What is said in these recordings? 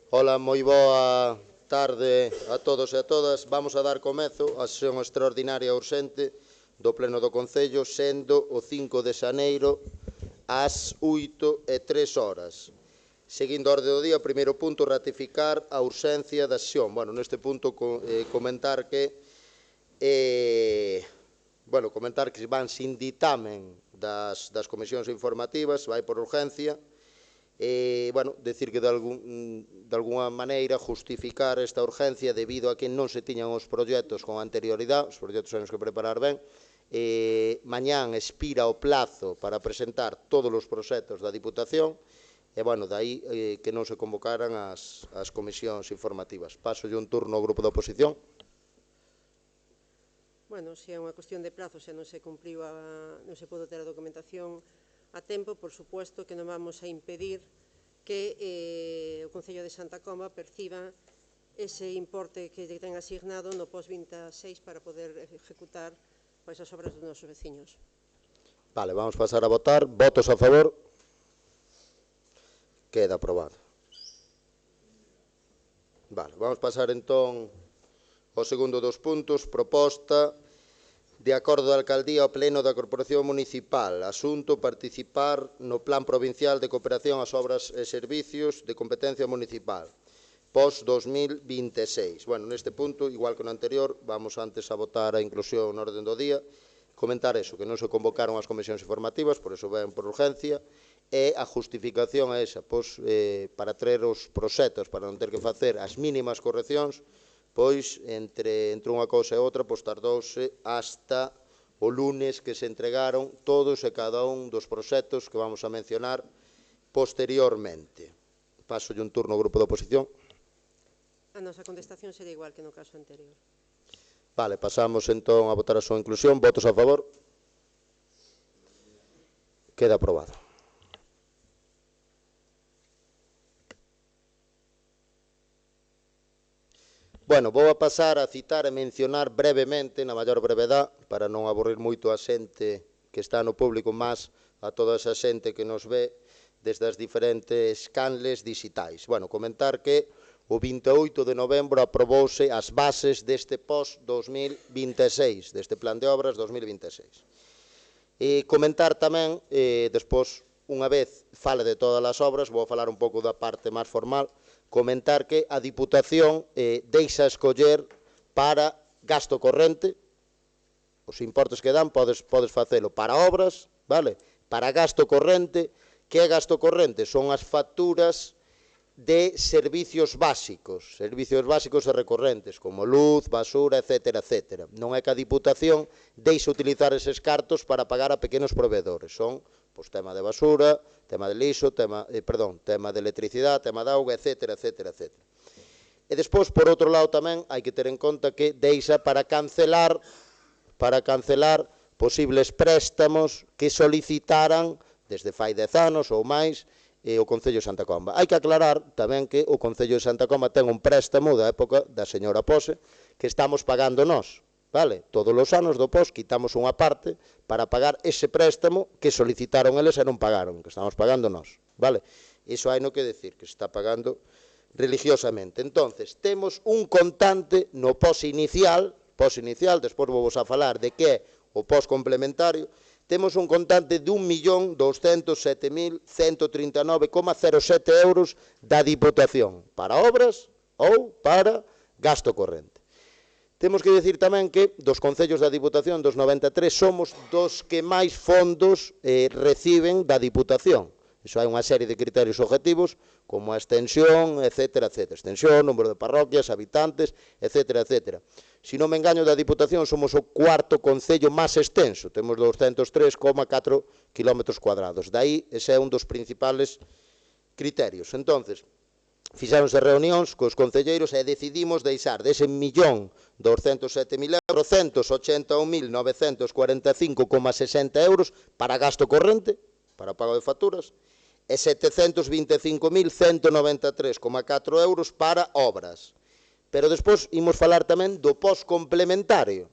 Ola, moi boa tarde a todos e a todas. Vamos a dar comezo á sesión extraordinaria urxente do Pleno do Concello, sendo o 5 de xaneiro ás 8:03. Seguindo a orde do día, primeiro punto, ratificar a urxencia da sesión. Neste punto, comentar que van sin ditamen das comisións informativas, vai por urgencia. Decir que de alguna maneira justificar esta urgencia debido a que non se tiñan os proxectos con anterioridade, os proxectos temos que preparar ben. Mañán expira o plazo para presentar todos os proxectos da Diputación e, dai que non se convocaran as comisións informativas. Paso un turno ao grupo da oposición. Se é unha cuestión de prazo, se non se cumpriu, non se pode ter a documentación a tempo, por suposto que non vamos a impedir que o Concello de Santa Comba perciba ese importe que ten asignado no pos-26 para poder ejecutar as obras dos nosos veciños. Vale, vamos pasar a votar. Votos a favor? Queda aprobado. Vale, vamos pasar entón ao segundo dos puntos. Proposta de acordo da Alcaldía ao Pleno da Corporación Municipal. Asunto: participar no Plan Provincial de Cooperación ás Obras e Servicios de competencia municipal, pos-2026. Neste punto, igual que no anterior, vamos antes a votar a inclusión na orden do día. Comentar eso, que non se convocaron as comisións informativas, por eso ven por urgencia, e a justificación é esa, para traer os proxectos, para non ter que facer as mínimas correccións, pois entre unha cousa e outra tardouse hasta o lunes que se entregaron todos e cada un dos proxectos que vamos a mencionar posteriormente. Paso un turno ao grupo da oposición. A nosa contestación sería igual que no caso anterior. Vale, pasamos entón a votar a súa inclusión. Votos a favor? Queda aprobado. Vou a pasar a citar e mencionar brevemente, na maior brevedade, para non aburrir moito a xente que está no público, máis a toda esa xente que nos ve desde as diferentes canles digitais. Comentar que o 28 de novembro aprobouse as bases deste pos-2026, deste Plan de Obras 2026. Comentar tamén, despois, unha vez fale de todas as obras, vou falar un pouco da parte máis formal, comentar que a Diputación deixa escoller para gasto corrente, os importes que dan podes facelo para obras, para gasto corrente. Que é gasto corrente? Son as facturas de servicios básicos e recorrentes, como luz, basura, etcétera, etcétera. Non é que a Diputación deixe utilizar eses cartos para pagar a pequenos proveedores. Son tema de basura, tema de lixo, tema de electricidade, tema de auga, etcétera, etcétera, etcétera. E despois, por outro lado, tamén hai que ter en conta que deixa para cancelar posibles préstamos que solicitaran desde fai 10 anos ou máis o Concello de Santa Comba. Hai que aclarar tamén que o Concello de Santa Comba ten un préstamo da época da señora Pose que estamos pagando nós. Todos os anos do POS quitamos unha parte para pagar ese préstamo que solicitaron eles e non pagaron, que estamos pagando nós. Iso hai no que decir, que se está pagando religiosamente. Entonces, temos un contante no POS inicial, despois vou vos a falar de que é o POS complementario, temos un contante de 1.207.139,07 euros da Diputación para obras ou para gasto corrente. Temos que dicir tamén que dos concellos da Diputación, dos 93, somos dos que máis fondos reciben da Diputación. Iso hai unha serie de criterios objetivos, como a extensión, etcétera, etcétera. Extensión, número de parroquias, habitantes, etcétera, etcétera. Se non me engaño, da Diputación somos o cuarto concello máis extenso. Temos 203,4 km². Daí, ese é un dos principales criterios. Entonces, fixáronse reunións cos concelleiros e decidimos deixar dese 1.207.000 euros 181.945,60 euros para gasto corrente, para pago de facturas, e 725.193,4 euros para obras. Pero despois imos falar tamén do POS complementario.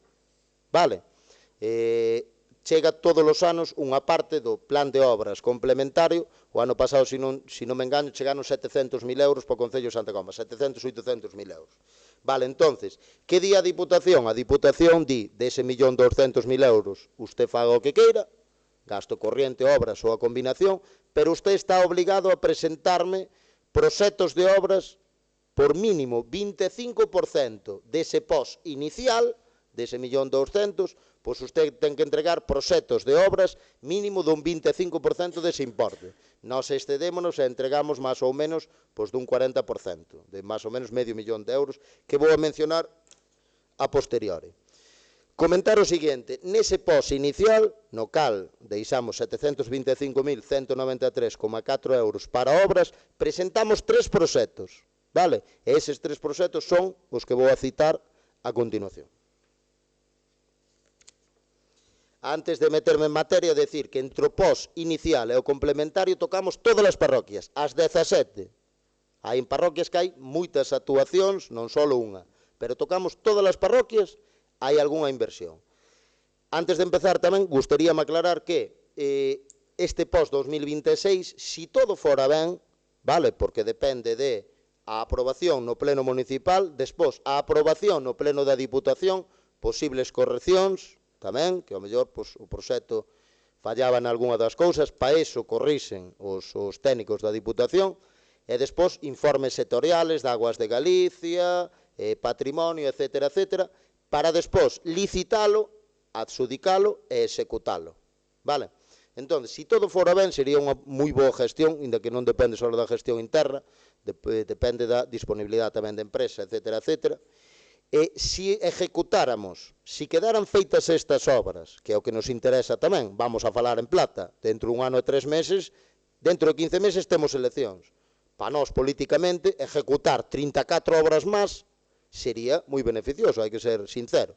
chega todos os anos unha parte do plan de obras complementario. O ano pasado, se non me engano, chegaron 700.000 euros para o Concello de Santa Comba, 700, 800.000 euros. Vale, entonces, que di a Diputación? A Diputación di, dese 1.200.000 euros, usted faga o que queira, gasto corriente, obras ou a combinación, pero usted está obligado a presentarme proxectos de obras por mínimo 25% dese pos inicial, dese 1.200.000, pois usted ten que entregar proxectos de obras mínimo dun 25% dese importe. Nós excedémonos e entregamos máis ou menos dun 40%, de máis ou menos medio millón de euros, que vou a mencionar a posteriori. Comentar o seguinte, nese pos inicial, no cal deixamos 725.193,4 euros para obras, presentamos 3 proxectos, vale? E eses 3 proxectos son os que vou a citar a continuación. Antes de meterme en materia, decir que entre o pos inicial e o complementario tocamos todas as parroquias, as 17. Hai en parroquias que hai moitas actuacións, non só unha, pero tocamos todas as parroquias, hai algunha inversión. Antes de empezar tamén, gustaríame aclarar que este pos 2026, si todo fora ben, vale, porque depende de a aprobación no pleno municipal, despois a aprobación no pleno da Diputación, posibles correccións, tamén, que ao mellor o proxecto fallaba en algunha das cousas, para iso corrixen os técnicos da Diputación, e despois informes sectoriales de Aguas de Galicia, patrimonio, etcétera, etcétera, para despois licitalo, adxudicalo e executalo. Vale? Entón, se todo fora ben, sería unha moi boa gestión, inda que non depende só da gestión interna, depende da disponibilidade tamén da empresa, etcétera, etcétera. E se ejecutáramos, se quedaran feitas estas obras, que é o que nos interesa tamén, vamos a falar en plata, dentro de un ano e 3 meses, dentro de 15 meses temos eleccións. Para nós, políticamente, ejecutar 34 obras máis sería moi beneficioso, hai que ser sincero.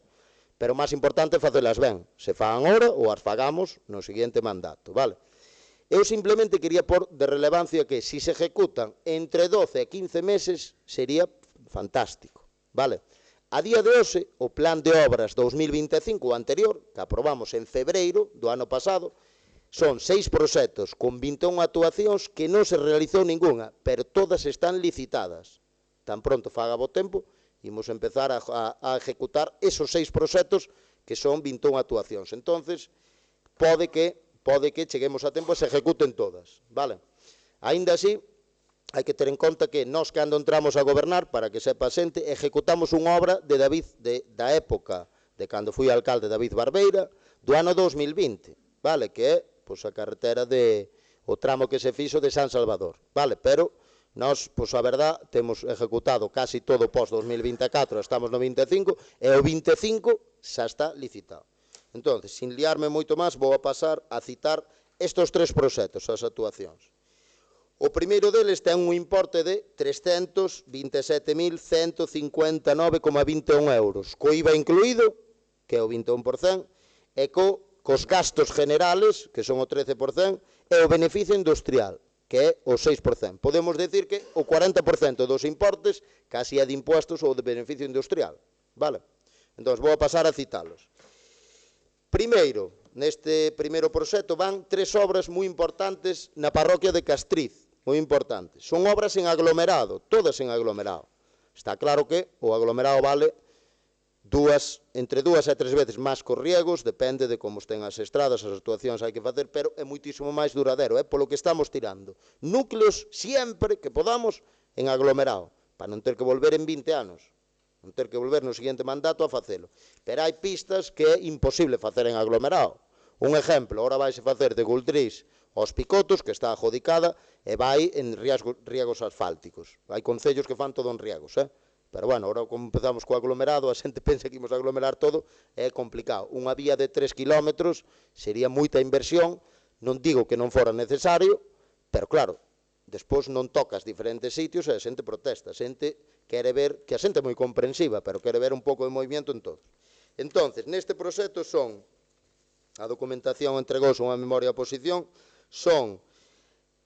Pero o máis importante é facelas ben, se fagan ahora ou as fagamos no seguinte mandato, vale? Eu simplemente quería pôr de relevancia que se ejecutan entre 12 e 15 meses sería fantástico, vale? A día de hoxe, o plan de obras 2025, o anterior, que aprobamos en febreiro do ano pasado, son 6 proxectos con 21 actuacións que non se realizou ninguna, pero todas están licitadas. Tan pronto faga bo tempo, imos empezar a ejecutar esos 6 proxectos que son 21 actuacións. Entonces, pode que cheguemos a tempo e se ejecuten todas, vale? Aínda así, hai que ter en conta que nós, cando entramos a gobernar, para que sepa a xente, ejecutamos unha obra da época de cando fui alcalde David Barbeira, do ano 2020, vale? Que é a carretera o tramo que se fixo de San Salvador, vale? Pero nós, a verdad, temos ejecutado casi todo pos 2024, estamos no 25, e o 25 xa está licitado. Entón, sin liarme moito máis, vou a pasar a citar estes 3 proxectos, as actuacións. O primeiro deles ten un importe de 327.159,21 euros, co IVA incluído, que é o 21%, e cos gastos generales, que son o 13%, e o beneficio industrial, que é o 6%. Podemos decir que o 40% dos importes casi é de impuestos ou de beneficio industrial, vale? Entón, vou a pasar a citalos. Primeiro, neste primeiro proxecto van 3 obras moi importantes na parroquia de Castriz, moi importantes. Son obras en aglomerado, todas en aglomerado. Está claro que o aglomerado vale entre 2 e 3 veces máis que os riegos, depende de como estén as estradas, as actuacións hai que facer, pero é moitísimo máis duradero, é polo que estamos tirando. Núcleos, sempre que podamos, en aglomerado, para non ter que volver en 20 anos, non ter que volver no seguinte mandato a facelo. Pero hai pistas que é imposible facer en aglomerado. Un exemplo, ahora vais a facer de Guldrís aos Picotos, que está adjudicada, e vai en riegos asfálticos. Hai concellos que fan todo en riegos, pero, bueno, ahora como empezamos co aglomerado, a xente pensa que imos aglomerar todo, é complicado. Unha vía de 3 kilómetros sería moita inversión, non digo que non fora necesario, pero, claro, despois non tocas diferentes sitios e a xente protesta. A xente quere ver, que a xente é moi comprensiva, pero quere ver un pouco de movimento en todos. Entonces, neste proxecto son, a documentación entregouse unha memoria de oposición, son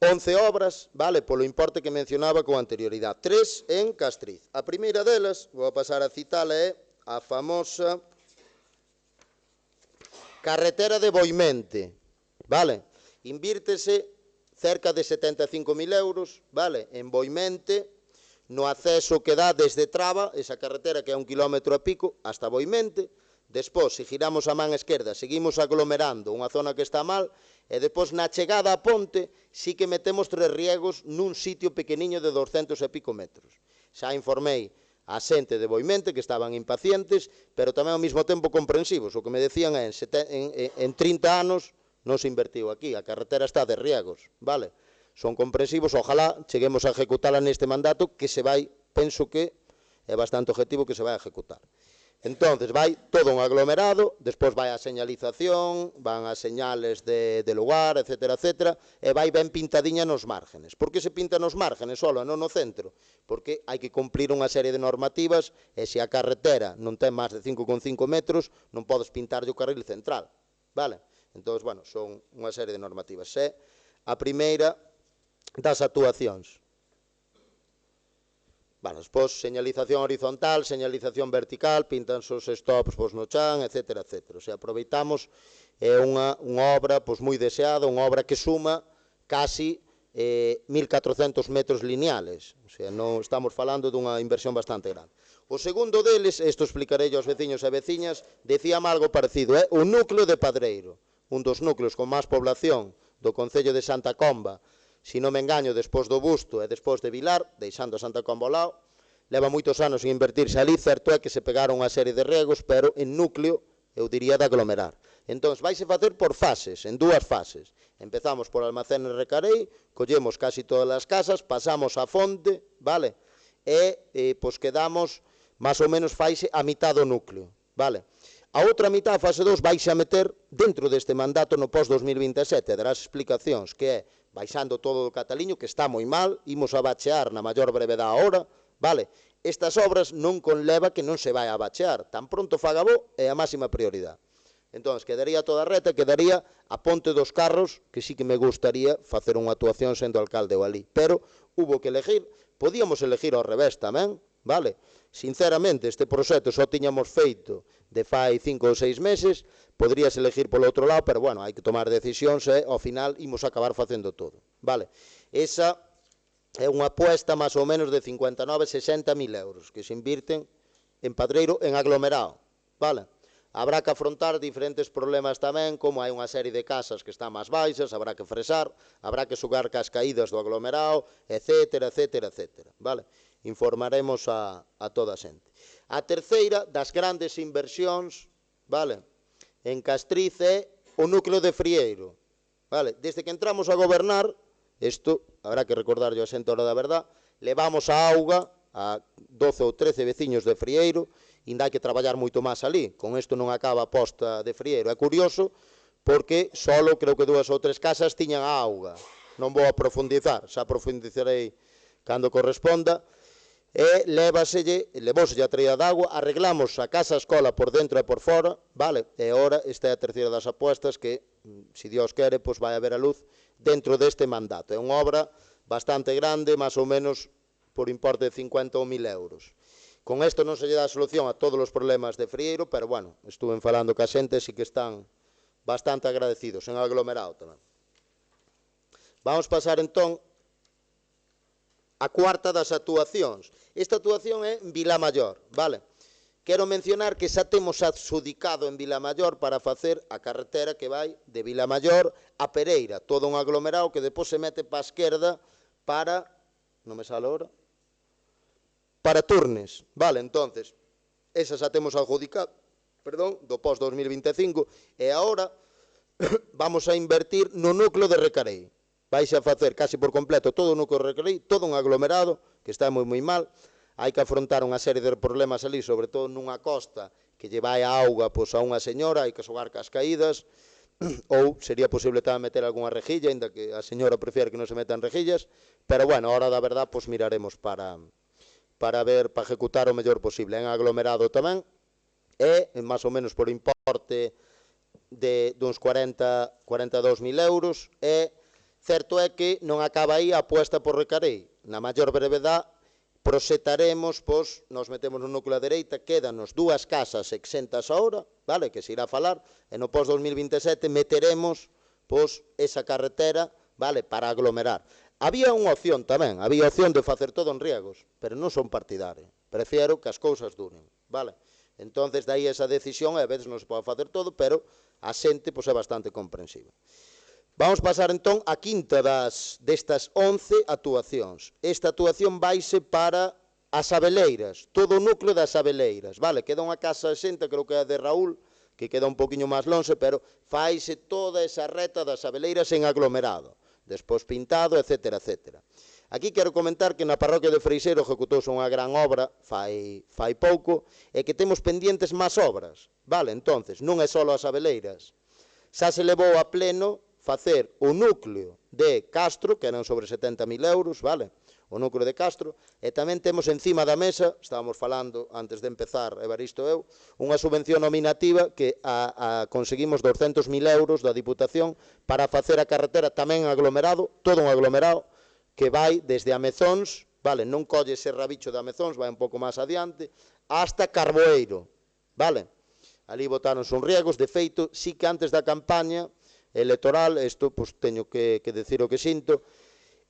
11 obras, vale, polo importe que mencionaba con anterioridade, 3 en Castriz. A primeira delas, vou a pasar a citala, é a famosa Carretera de Boimente, vale? Invírtese cerca de 75.000 euros, vale? En Boimente, no acceso que dá desde Traba, esa carretera que é 1 kilómetro e pico, hasta Boimente. Despois, se giramos a man esquerda, seguimos aglomerando unha zona que está mal, e depois na chegada a Ponte, sí que metemos 3 riegos nun sitio pequeniño de 200 e pico metros. Xa informei a xente de Boimente que estaban impacientes, pero tamén ao mesmo tempo comprensivos. O que me decían é, en 30 anos non se invertiu aquí, a carretera está de riegos, vale? Son comprensivos, ojalá cheguemos a ejecutala neste mandato, que se vai, penso que é bastante objetivo que se vai a ejecutar. Entonces, vai todo un aglomerado, despois vai a señalización, van as señales de lugar, etcétera, etcétera, e vai ben pintadiña nos márgenes. Por que se pinta nos márgenes solo, non no centro? Porque hai que cumplir unha serie de normativas, e se a carretera non ten máis de 5,5 metros, non podes pintarlle o carril central, vale? Entón, bueno, son unha serie de normativas. É a primeira das actuacións. Vale, despois, señalización horizontal, señalización vertical, pintanse os stops no chan, etcétera, etcétera. O sea, aproveitamos unha obra moi deseada, unha obra que suma casi 1.400 metros lineales. O sea, non estamos falando dunha inversión bastante grande. O segundo deles, isto explicarei aos veciños e veciñas, decíame algo parecido, é o núcleo de Padreiro, un dos núcleos con máis población do concello de Santa Comba, se non me engaño, despois do Busto e despois de Vilar, deixando a Santa Comba ao lado, leva moitos anos en invertirse ali, certo é que se pegaron unha serie de riegos, pero en núcleo, eu diría, de aglomerar. Entón, vaise facer por fases, en 2 fases. Empezamos por Almacenes Recarei, collemos casi todas as casas, pasamos a Fonte, vale? E, pois, quedamos, máis ou menos, faise a mitad do núcleo, vale? A outra mitad, a fase 2, vaise a meter dentro deste mandato no pós-2027, darás explicacións, que é baixando todo o Cataliño, que está moi mal, imos a bachear na maior brevedade ahora, vale? Estas obras non conleva que non se vai a bachear, tan pronto faga bo é a máxima prioridade. Entón, quedaría toda a reta, quedaría a Ponte dos Carros, que sí que me gustaría facer unha actuación sendo alcalde o alí, pero hubo que elegir, podíamos elegir ao revés tamén, vale? Sinceramente, este proxecto só tiñamos feito de fai 5 ou 6 meses, podrías elegir polo outro lado, pero, bueno, hai que tomar decisións e, ao final, imos acabar facendo todo, vale? Esa é unha apuesta máis ou menos de 59-60.000 euros que se invirten en Padreiro en aglomerado, vale? Habrá que afrontar diferentes problemas tamén, como hai unha serie de casas que están máis baixas, habrá que fresar, habrá que sugar cas caídas do aglomerado, etcétera, etcétera, etcétera, vale? Informaremos a toda a xente. A terceira das grandes inversións, vale, en Castriz é o núcleo de Frieiro, vale? Desde que entramos a gobernar, isto, habrá que recordarlo a xente hora da verdad, levamos a auga a 12 ou 13 veciños de Frieiro, ainda hai que traballar moito máis ali, con isto non acaba a posta de Frieiro. É curioso, porque solo creo que 2 ou 3 casas tiñan a auga, non vou a profundizar, xa profundizarei cando corresponda, e levouselle a traída de agua, arreglamos a casa escola por dentro e por fora, vale? E ora esta é a terceira das apuestas que, se Dios quere, pois vai haber a luz dentro deste mandato. É unha obra bastante grande, máis ou menos por importe de 50.000 euros. Con isto non se lle dá solución a todos os problemas de Frieiro, pero, bueno, estuve falando ca xente, e que están bastante agradecidos, en aglomerado tamén. Vamos pasar, entón, a cuarta das actuacións. Esta actuación é en Vilamaior, vale? Quero mencionar que xa temos adxudicado en Vilamaior para facer a carretera que vai de Vilamaior a Pereira, todo un aglomerado que depois se mete para a esquerda para, non me sale ahora, para Turnes, vale? Entonces, esa xa temos adjudicado, perdón, do pós-2025, e agora vamos a invertir no núcleo de Recarei. Vaise a facer casi por completo todo o núcleo de Recarei, todo un aglomerado, que está moi mal, hai que afrontar unha serie de problemas ali, sobre todo nunha costa que lle vai a auga pois, a unha señora, hai que xogar cas caídas, ou sería posible tamén meter algunha rejilla, ainda que a señora prefiere que non se metan rejillas, pero, bueno, a hora da verdad, pois miraremos para ejecutar o mellor posible. En aglomerado tamén, e, máis ou menos por importe de uns 42.000 euros, e certo é que non acaba aí a apuesta por Recarei. Na maior brevedade proxetaremos, pois, nos metemos no núcleo a dereita, quédanos 2 casas exentas ahora, vale, que se irá a falar, e no pós-2027 meteremos, pois, esa carretera, vale, para aglomerar. Había unha opción tamén, había opción de facer todo en riegos, pero non son partidario, prefiero que as cousas duren, vale. Entonces, dai esa decisión, e a veces non se pode facer todo, pero a xente, pois, é bastante comprensiva. Vamos pasar entón a quinta destas 11 actuacións. Esta actuación vaise para as Abeleiras, todo o núcleo das Abeleiras, vale? Queda unha casa exenta, creo que é a de Raúl, que queda un poquinho máis longe, pero faise toda esa reta das Abeleiras en aglomerado, despois pintado, etc. Aquí quero comentar que na parroquia de Freixeiro executouse unha gran obra fai pouco, e que temos pendientes máis obras, vale? Entonces, non é só as Abeleiras, xa se levou a pleno facer o núcleo de Castro, que eran sobre 70.000 euros, vale? O núcleo de Castro, e tamén temos encima da mesa, estábamos falando antes de empezar, Evaristo e eu, unha subvención nominativa que conseguimos 200.000 euros da Diputación para facer a carretera tamén aglomerado, todo un aglomerado, que vai desde Amezóns, vale? Non colle ese rabicho de Amezóns, vai un pouco máis adiante, hasta Carboeiro, vale? Ali botáronse uns riegos, de feito, sí que antes da campaña electoral, isto pois, teño que decir o que sinto,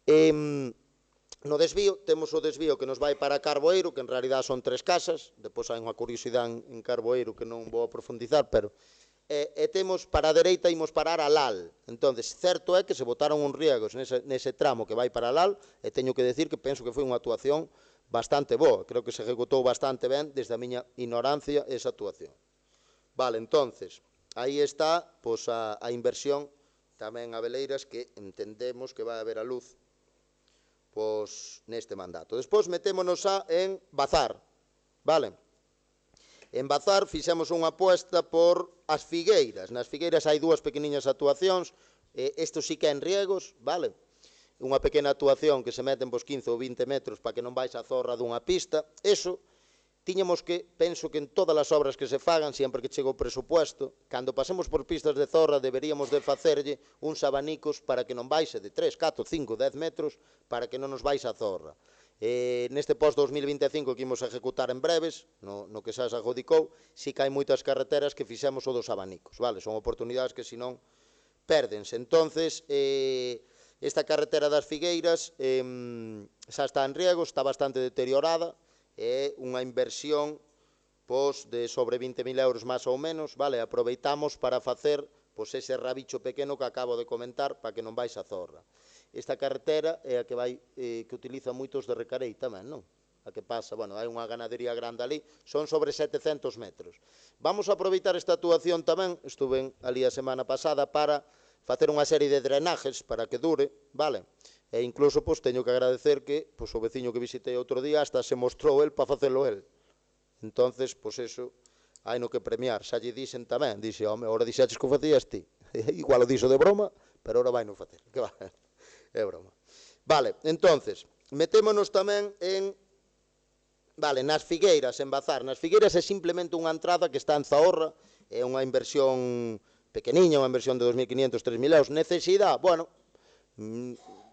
no desvío, temos o desvío que nos vai para Carboeiro, que en realidad son 3 casas, depois hai unha curiosidade en Carboeiro que non vou a profundizar, pero temos para a dereita imos parar a Lal. Entonces, certo é que se botaron uns riegos nese tramo que vai para a Lal, e teño que decir que penso que foi unha actuación bastante boa, creo que se ejecutou bastante ben desde a miña ignorancia esa actuación. Vale, entonces, aí está pois, a inversión tamén a Abeleiras que entendemos que vai haber a luz pois, neste mandato. Despois metémonos en Bazar, vale? En Bazar fixemos unha aposta por as figueiras. Nas figueiras hai 2 pequeniñas actuacións, isto sí que é en riegos, vale? Unha pequena actuación que se meten pois 15 ou 20 metros para que non vais a zorra dunha pista, eso tiñamos que, penso que en todas as obras que se fagan, sempre que chega o presupuesto, cando pasemos por pistas de zorra, deberíamos de facerlle uns abanicos para que non baixe de 3, 4, 5, 10 metros, para que non nos baixe a zorra. Neste post-2025 que imos ejecutar en breves, no que xa se adjudicou, sí que hai moitas carreteras que fixemos o dos abanicos, vale? Son oportunidades que, senón, pérdense. Entonces, esta carretera das Figueiras xa está en riego, está bastante deteriorada, é unha inversión pois, de sobre 20.000 euros máis ou menos, vale? Aproveitamos para facer pois, ese rabicho pequeno que acabo de comentar para que non vais a zorra. Esta carretera é a que utiliza moitos de Recarei tamén, non? A que pasa, bueno, hai unha ganadería grande ali, son sobre 700 metros. Vamos a aproveitar esta actuación tamén, estuve ali a semana pasada, para facer unha serie de drenajes para que dure, vale? E incluso pois, teño que agradecer que pois, o veciño que visitei outro día hasta se mostrou el para facelo el. Entonces, pois eso, hai no que premiar. Xa lle dixen tamén, dixe, home, ora dixeches que o facías ti. Igual o dixo de broma, pero ora vai non facer. Que va, é broma. Vale, entonces, metémonos tamén nas Figueiras, en Bazar. Nas Figueiras é simplemente unha entrada que está en Zahorra, é unha inversión pequeniña, unha inversión de 2.500, 3.000 euros. Necesidade, bueno,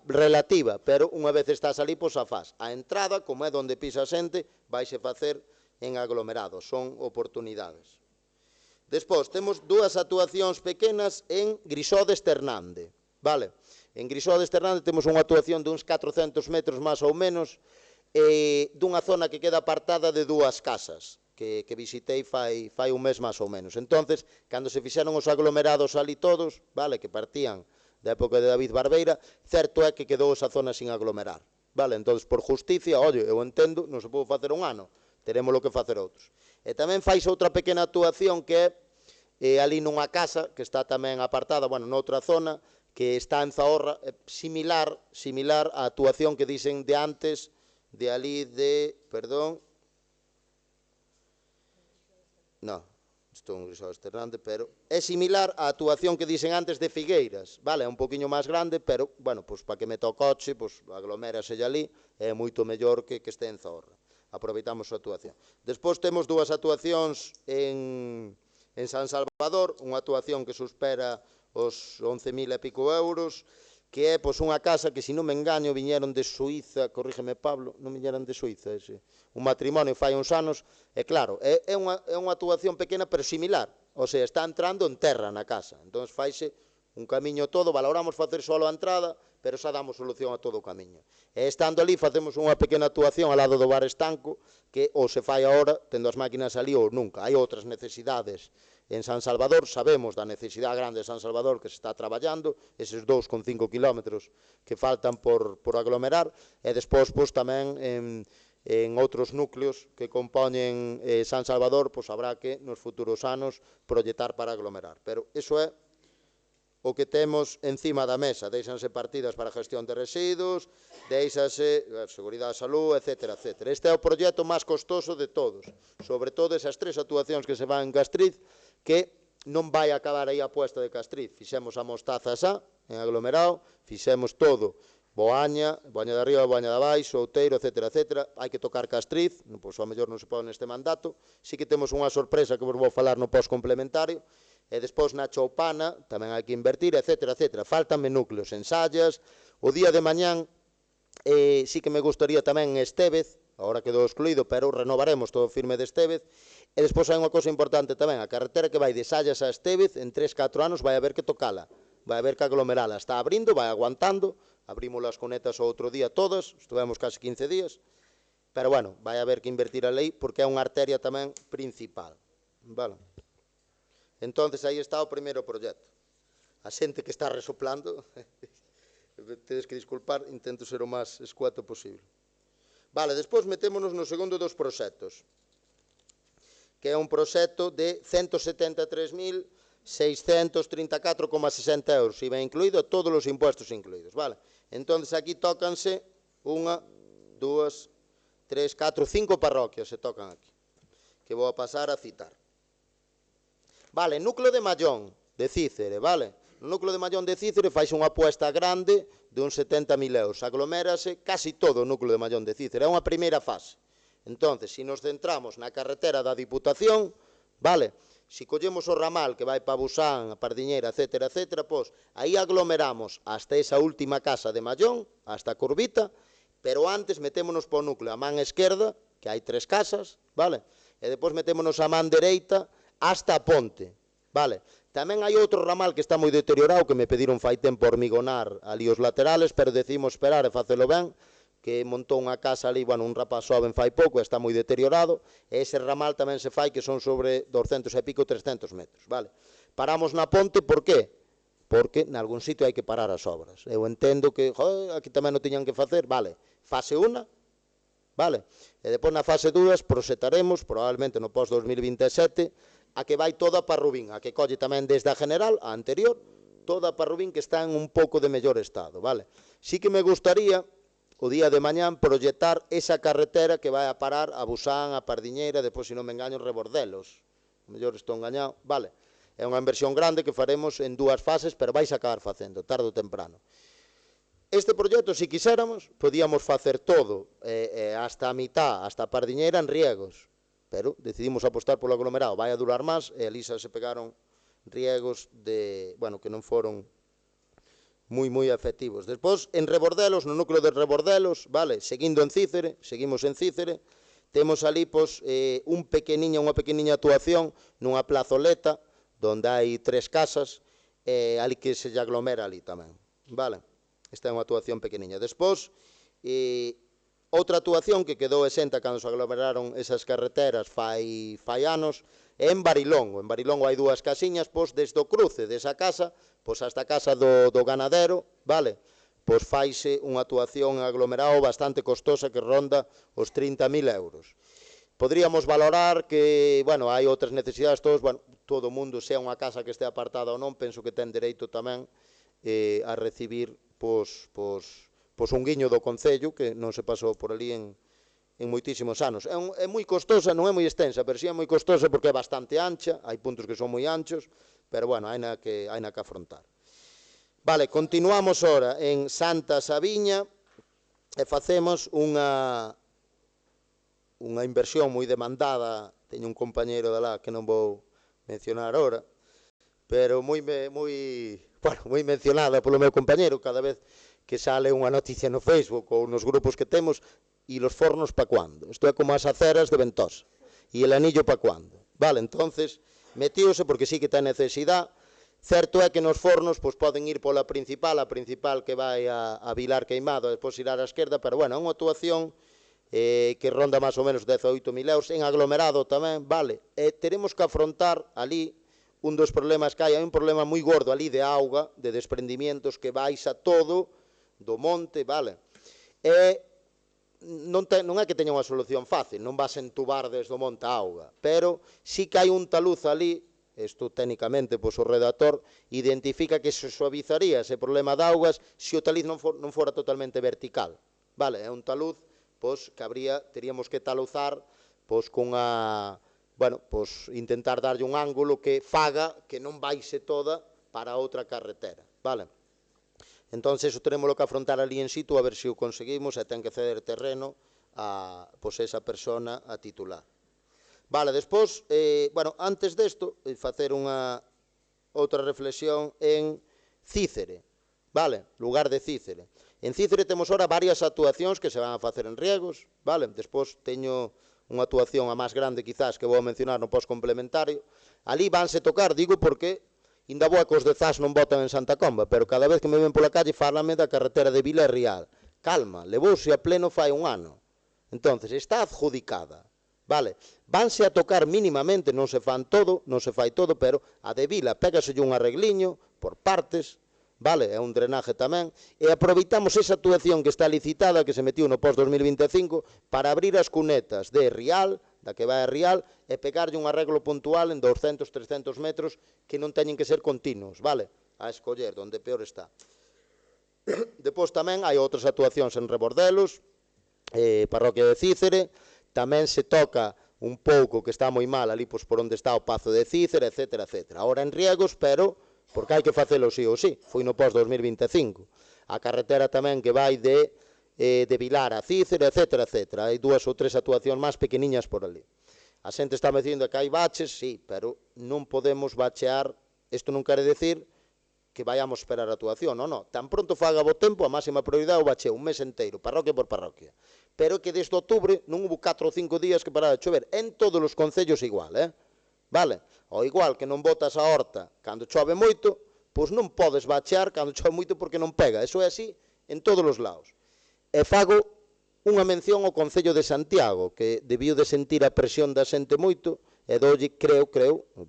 relativa, pero unha vez estás ali, pois a faz. A entrada, como é onde pisa a xente, vaise facer en aglomerado, son oportunidades. Despois, temos 2 actuacións pequenas en Grisó de Esternande, vale? En Grisó de Esternande temos unha actuación de uns 400 metros máis ou menos, dunha zona que queda apartada de 2 casas, que visitei fai un mes máis ou menos. Entonces, cando se fixeron os aglomerados ali todos, vale, que partían da época de David Barbeira, certo é que quedou esa zona sin aglomerar, vale? Entón, por justicia, oye, eu entendo, non se pode facer un ano, teremos lo que facer outros. E tamén fais outra pequena actuación que é ali nunha casa que está tamén apartada, bueno, noutra zona, que está en Zahorra, similar á actuación que dixen de antes, de ali de, perdón, non, estou en Grisó de Esternande, pero é similar á actuación que dixen antes de Figueiras, vale, é un poquinho máis grande, pero, bueno, pois para que meta o coche, pois aglomérase ali, é moito mellor que este en Zahorra. Aproveitamos a actuación. Despois temos 2 actuacións en San Salvador, unha actuación que supera os 11.000 e pico euros, que é pois, unha casa que, se non me engaño, viñeron de Suiza, corrígeme Pablo, non viñeron de Suiza, ese, un matrimonio fai uns anos, e claro, é unha actuación pequena pero similar, o sea, está entrando en terra na casa, entón faise un camiño todo, valoramos facer solo a entrada, pero xa damos solución a todo o camiño. E estando ali facemos unha pequena actuación ao lado do bar estanco, que ou se fai agora, tendo as máquinas ali, ou nunca. Hai outras necesidades en San Salvador, sabemos da necesidade grande de San Salvador que se está traballando, eses 2,5 kilómetros que faltan por aglomerar, e despois pois, tamén en outros núcleos que compoñen San Salvador, pois habrá que nos futuros anos proyectar para aglomerar. Pero iso é o que temos encima da mesa, deixanse partidas para a gestión de residuos, deixase a seguridade da salud, etc. etc. Este é o proxecto máis costoso de todos, sobre todo esas 3 actuacións que se van en Castriz, que non vai acabar aí a apuesta de Castriz. Fixemos a Mostaza xa, en aglomerado, fixemos todo, Boaña de arriba, Boaña de abaixo, Outeiro, etc. etc. Hai que tocar Castriz, pois ao mellor non se pode neste mandato, sí que temos unha sorpresa que vos vou falar no pós-complementario, e despois na Choupana tamén hai que invertir, etc. etc. Faltanme núcleos en Sallas, o día de mañán sí que me gustaría tamén en Estévez, agora quedou excluído, pero renovaremos todo o firme de Estévez, e despois hai unha cousa importante tamén, a carretera que vai de Sallas a Estévez, en 3-4 anos vai haber que tocala, vai haber que aglomerala, está abrindo, vai aguantando, abrimos as conetas o outro día todas, estuvemos casi 15 días, pero bueno, vai haber que invertir a lei porque é unha arteria tamén principal, vale? Entonces, aí está o primeiro proxecto. A xente que está resoplando, tedes que disculpar, intento ser o máis escueto posible. Vale, despois metémonos no segundo dos proxectos, que é un proxecto de 173.634,60 euros, IVA incluído, todos os impuestos incluídos, vale? Entonces, aquí tócanse 1, 2, 3, 4, 5 parroquias se tocan aquí, que vou a pasar a citar. Vale, núcleo de Mallón, de Cícere, vale? No núcleo de Mallón de Cícere faixe unha apuesta grande de uns 70.000 euros. Aglomérase casi todo o núcleo de Mallón de Cícere. É unha primeira fase. Entonces, se nos centramos na carretera da Diputación, vale? Se collemos o ramal que vai para Busán, a Pardiñeira, etc., etc., pois, aí aglomeramos hasta esa última casa de Mallón, hasta a Curvita, pero antes metémonos para o núcleo a man esquerda, que hai 3 casas, vale? E depois metémonos a man dereita hasta a ponte, vale? Tamén hai outro ramal que está moi deteriorado, que me pediron fai tempo hormigonar ali os laterales, pero decidimos esperar e facelo ben, que montou unha casa ali, bueno, un rapaz xoven fai pouco, está moi deteriorado, e ese ramal tamén se fai que son sobre 200 e pico, 300 metros, vale? Paramos na ponte, por qué? Porque nalgún sitio hai que parar as obras. Eu entendo que, joder, aquí tamén non tiñan que facer, vale, fase 1, vale? E depois na fase 2 proxectaremos, probablemente no pós-2027, a que vai toda para Rubín, a que colle tamén desde a general, a anterior, toda para Rubín que está en un pouco de mellor estado, vale? Sí que me gustaría, o día de mañán, proyectar esa carretera que vai a parar a Busán, a Pardiñeira, depois, se non me engaño, Rebordelos, a mellor estou engañado, vale? É unha inversión grande que faremos en 2 fases, pero vais a acabar facendo, tarde ou temprano. Este proxecto, se quiséramos, podíamos facer todo, hasta a mitad, hasta a Pardiñeira en riegos, pero decidimos apostar polo aglomerado, vai a durar máis, e ali xa se pegaron riegos de, bueno, que non foron moi efectivos. Despois, en Rebordelos, no núcleo de Rebordelos, vale, seguindo en Cícere, seguimos en Cícere, temos ali, pois, unha pequeniña actuación nunha plazoleta, donde hai 3 casas, ali que se lle aglomera ali tamén, vale? Esta é unha actuación pequeniña. Despois, outra actuación que quedou exenta cando se aglomeraron esas carreteras fai anos é en Barilongo. En Barilongo hai 2 casiñas, pois desde o cruce desa casa, pois hasta a casa do ganadero, vale? Pois faise unha actuación en aglomerado bastante costosa que ronda os 30.000 euros. Podríamos valorar que, bueno, hai outras necesidades, todo o mundo, sea unha casa que este apartada ou non, penso que ten dereito tamén a recibir, pois un guiño do Concello, que non se pasou por ali en moitísimos anos. É moi costosa, non é moi extensa, pero si é moi costosa porque é bastante ancha, hai puntos que son moi anchos, pero, bueno, hai na que afrontar. Vale, continuamos ora en Santa Sabiña e facemos unha inversión moi demandada, teño un compañeiro de lá que non vou mencionar ora, pero moi bueno, moi mencionada polo meu compañeiro cada vez que sale unha noticia no Facebook ou nos grupos que temos, e los fornos pa cuando? Isto é como as aceras de Ventosa, e el anillo pa cuando? Vale, entonces, metíose porque sí que ten necesidade. Certo é que nos fornos pois, poden ir pola principal, a principal que vai a Vilar Queimado, e despois irar á esquerda, pero bueno, é unha actuación que ronda máis ou menos 18.000 euros, en aglomerado tamén, vale, e teremos que afrontar ali un dos problemas que hai un problema moi gordo ali de auga, de desprendimientos que baixa todo do monte, vale, e non é que teña unha solución fácil, non vas entubar desde o monte a auga, pero sí que hai un taluz ali. Isto técnicamente, pois, o redactor identifica que se suavizaría ese problema de augas se o taluz non fora totalmente vertical. Vale, é un taluz pois, que teríamos que taluzar pois, bueno, pois, intentar darlle un ángulo que faga que non baixe toda para outra carretera. Vale? Entón, eso teremos que afrontar ali en situ a ver se o conseguimos e ten que ceder terreno a pois, esa persona a titular. Vale, despois, bueno, antes desto, facer unha outra reflexión en Cícere, vale, lugar de Cícere. En Cícere temos ora varias actuacións que se van a facer en riegos, vale, despois teño unha actuación a máis grande quizás que vou a mencionar no post-complementario. Ali vanse tocar, digo porque ainda boa que os de Zas non votan en Santa Comba, pero cada vez que me ven pola calle fálame da carretera de Vila Real. Calma, levouse a pleno fai un ano. Entonces, está adjudicada. Vale, vanse a tocar mínimamente, non se fan todo, non se fai todo, pero a de Vila pégaselle un arregliño por partes, vale, é un drenaje tamén, e aproveitamos esa actuación que está licitada, que se metiu no post-2025, para abrir as cunetas de Rial, da que vai a Rial, e pegarlle un arreglo puntual en 200-300 metros que non teñen que ser continuos, vale, a escoller, onde peor está. Depois tamén hai outras actuacións en Rebordelos, parroquia de Cícere, tamén se toca un pouco que está moi mal ali pois, por onde está o Pazo de Cícere, etc. Ahora en riegos, pero porque hai que facelo sí ou sí, foi no post-2025. A carretera tamén que vai de Vilar a Cícere, etc. Hai 2 ou 3 actuacións máis pequeniñas por ali. A xente está me dicindo que hai baches, sí, pero non podemos bachear, isto non quere decir que vayamos esperar a actuación, non. Tan pronto faga bo tempo, a máxima prioridade o bacheo un mes inteiro, parroquia por parroquia. Pero que desde outubro non hubo 4 ou 5 días que parara de chover, en todos os concellos igual, vale? Ou igual que non botas a horta cando chove moito, pois non podes bachear cando chove moito porque non pega, eso é así en todos os lados. E fago unha mención ao Concello de Santiago, que debiu de sentir a presión da xente moito, e dolle, creo,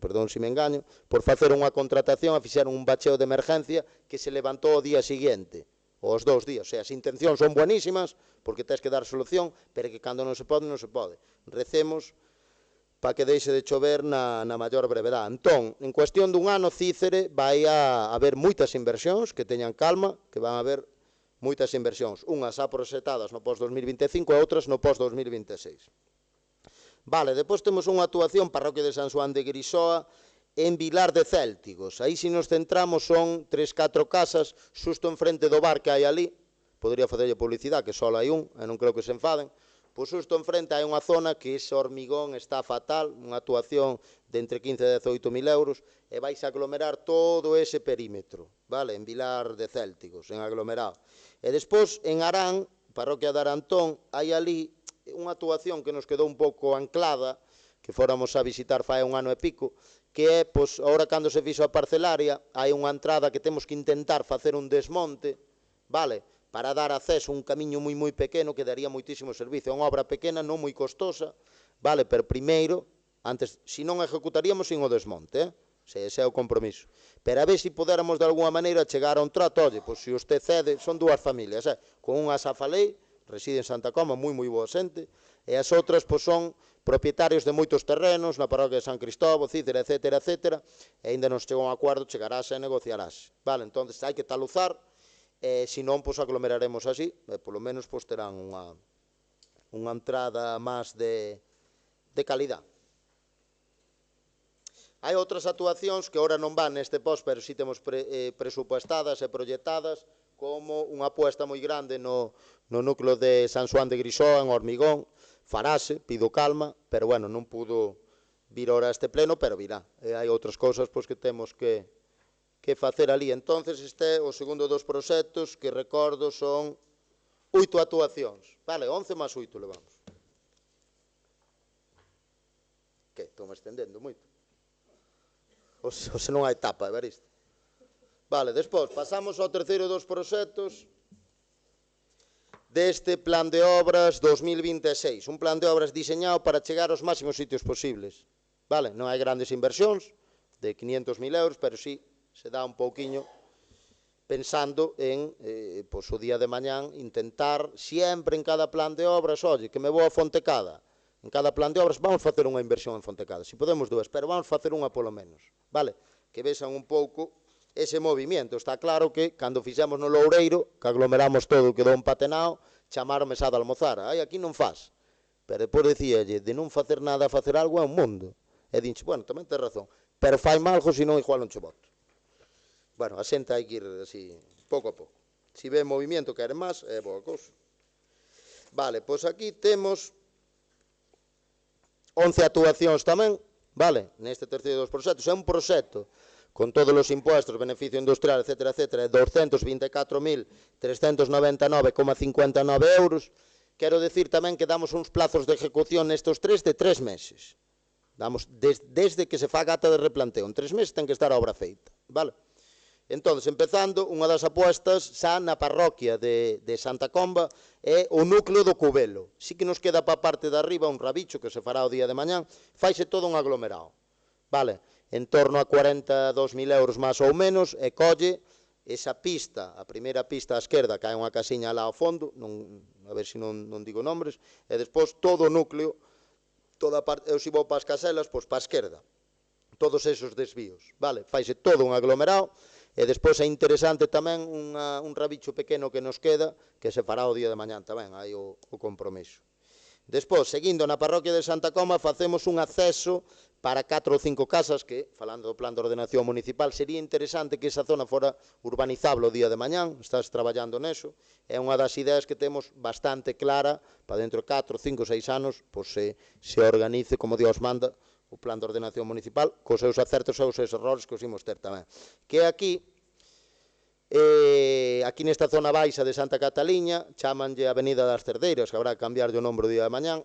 perdón se me engaño, por facer unha contratación a fixeron un bacheo de emergencia que se levantou o día seguinte, ou os 2 días. O sea, as intencións son buenísimas, porque tens que dar solución, pero que cando non se pode, non se pode. Recemos para que deixe de chover na maior brevedade. Entón, en cuestión dun ano, Cícere vai a haber moitas inversións, que teñan calma, que van a haber moitas inversións, unhas aproxetadas no post-2025 e outras no post-2026. Vale, depois temos unha actuación, parroquia de San Xoán de Grisoa, en Vilar de Céltigos. Aí, se nos centramos, son 3-4 casas, xusto enfrente do bar que hai ali, podría facerlle publicidade, que só hai un, e non creo que se enfaden, pois xusto enfrente hai unha zona que ese hormigón está fatal, unha actuación de entre 15 e 18.000 euros, e vais a aglomerar todo ese perímetro, vale, en Vilar de Céltigos, en aglomerado. E despois, en Arán, parroquia de Arantón, hai ali unha actuación que nos quedou un pouco anclada, que fóramos a visitar fai un ano e pico, que é, pois, agora cando se fixo a parcelaria, hai unha entrada que temos que intentar facer un desmonte, vale, para dar acceso a un camiño moi pequeno que daría moitísimo servicio. É unha obra pequena, non moi costosa, vale, pero primeiro, antes, se non ejecutaríamos sin o desmonte, ese é o compromiso. Pero a ver se podéramos de alguna maneira chegar a un trato, oye, pois se usted cede, son 2 familias, con unha xa falei, reside en Santa Coma, moi boa xente, e as outras pois, son propietarios de moitos terrenos na parroquia de San Cristóbal, Cícera, etc. E ainda non se chegou a un acordo, chegarase e negociarase. Vale, entón hai que taluzar, e se non, pois aglomeraremos así, e polo menos pois, terán unha entrada máis de calidad. Hai outras actuacións que agora non van neste post, pero si temos presupuestadas e proyectadas, como unha apuesta moi grande no núcleo de San Xoán de Grisoa, en Hormigón, farase, pido calma, pero bueno, non pudo vir ahora a este pleno, pero virá. E hai outras cousas pois, que temos que que facer ali. Entonces, este é o segundo dos proxectos que recordo son 8 actuacións. Vale, 11 máis 8 levamos. Que? Estou me estendendo moito. O se non hai tapa, ver isto. Vale, despois, pasamos ao terceiro dos proxectos deste plan de obras 2026. Un plan de obras diseñado para chegar aos máximos sitios posibles. Vale, non hai grandes inversións de 500.000 euros, pero sí se dá un pouquiño pensando en, pois, o día de mañán, intentar sempre en cada plan de obras, oye, que me vou a Fontecada, en cada plan de obras vamos facer unha inversión en Fontecada, se podemos dúas, pero vamos facer unha polo menos, vale? Que vexan un pouco ese movimento. Está claro que, cando fixemos no Loureiro, que aglomeramos todo, quedou empatenado, chamaron mesada a almozar, ai, aquí non faz, pero depois dicíalle, de non facer nada a facer algo é un mundo, e dinche, bueno, tamén ten razón, pero fai malgo, senón igual non che voto. Bueno, a xente hai que ir así, pouco a pouco. Se ve movimento queren máis, é boa cousa. Vale, pois aquí temos 11 actuacións tamén, vale, neste terceiro dos proxectos. É un proxecto con todos os impuestos, beneficio industrial, etc., etc., 224.399,59 euros. Quero decir tamén que damos uns plazos de ejecución nestes tres de 3 meses. Damos desde que se faga ata de replanteo. En 3 meses ten que estar a obra feita, vale? Entón, empezando, unha das apuestas xa na parroquia de Santa Comba é o núcleo do Cubelo. Si que nos queda para a parte de arriba un rabicho que se fará o día de mañán, faise todo un aglomerado. Vale, en torno a 42.000 euros máis ou menos, e colle esa pista, a primeira pista á esquerda, que hai unha casiña lá ao fondo, a ver se non digo nombres, e despois todo o núcleo, toda a parte, eu se vou para as caselas, pois para a esquerda, todos esos desvíos, vale, faise todo un aglomerado. E despois é interesante tamén un rabicho pequeno que nos queda, que se fará o día de mañán tamén, hai o compromiso. Despois, seguindo na parroquia de Santa Coma, facemos un acceso para 4 ou 5 casas que, falando do plan de ordenación municipal, sería interesante que esa zona fora urbanizable o día de mañán, estás traballando neso, é unha das ideas que temos bastante clara para dentro de 4, 5, 6 anos, pois se organice como Dios manda o plan de ordenación municipal, cos seus acertos e os seus errores que os imos ter tamén. Que aquí nesta zona baixa de Santa Cataliña, chamanlle Avenida das Cerdeiras, que habrá que cambiar o nombre o día de mañán,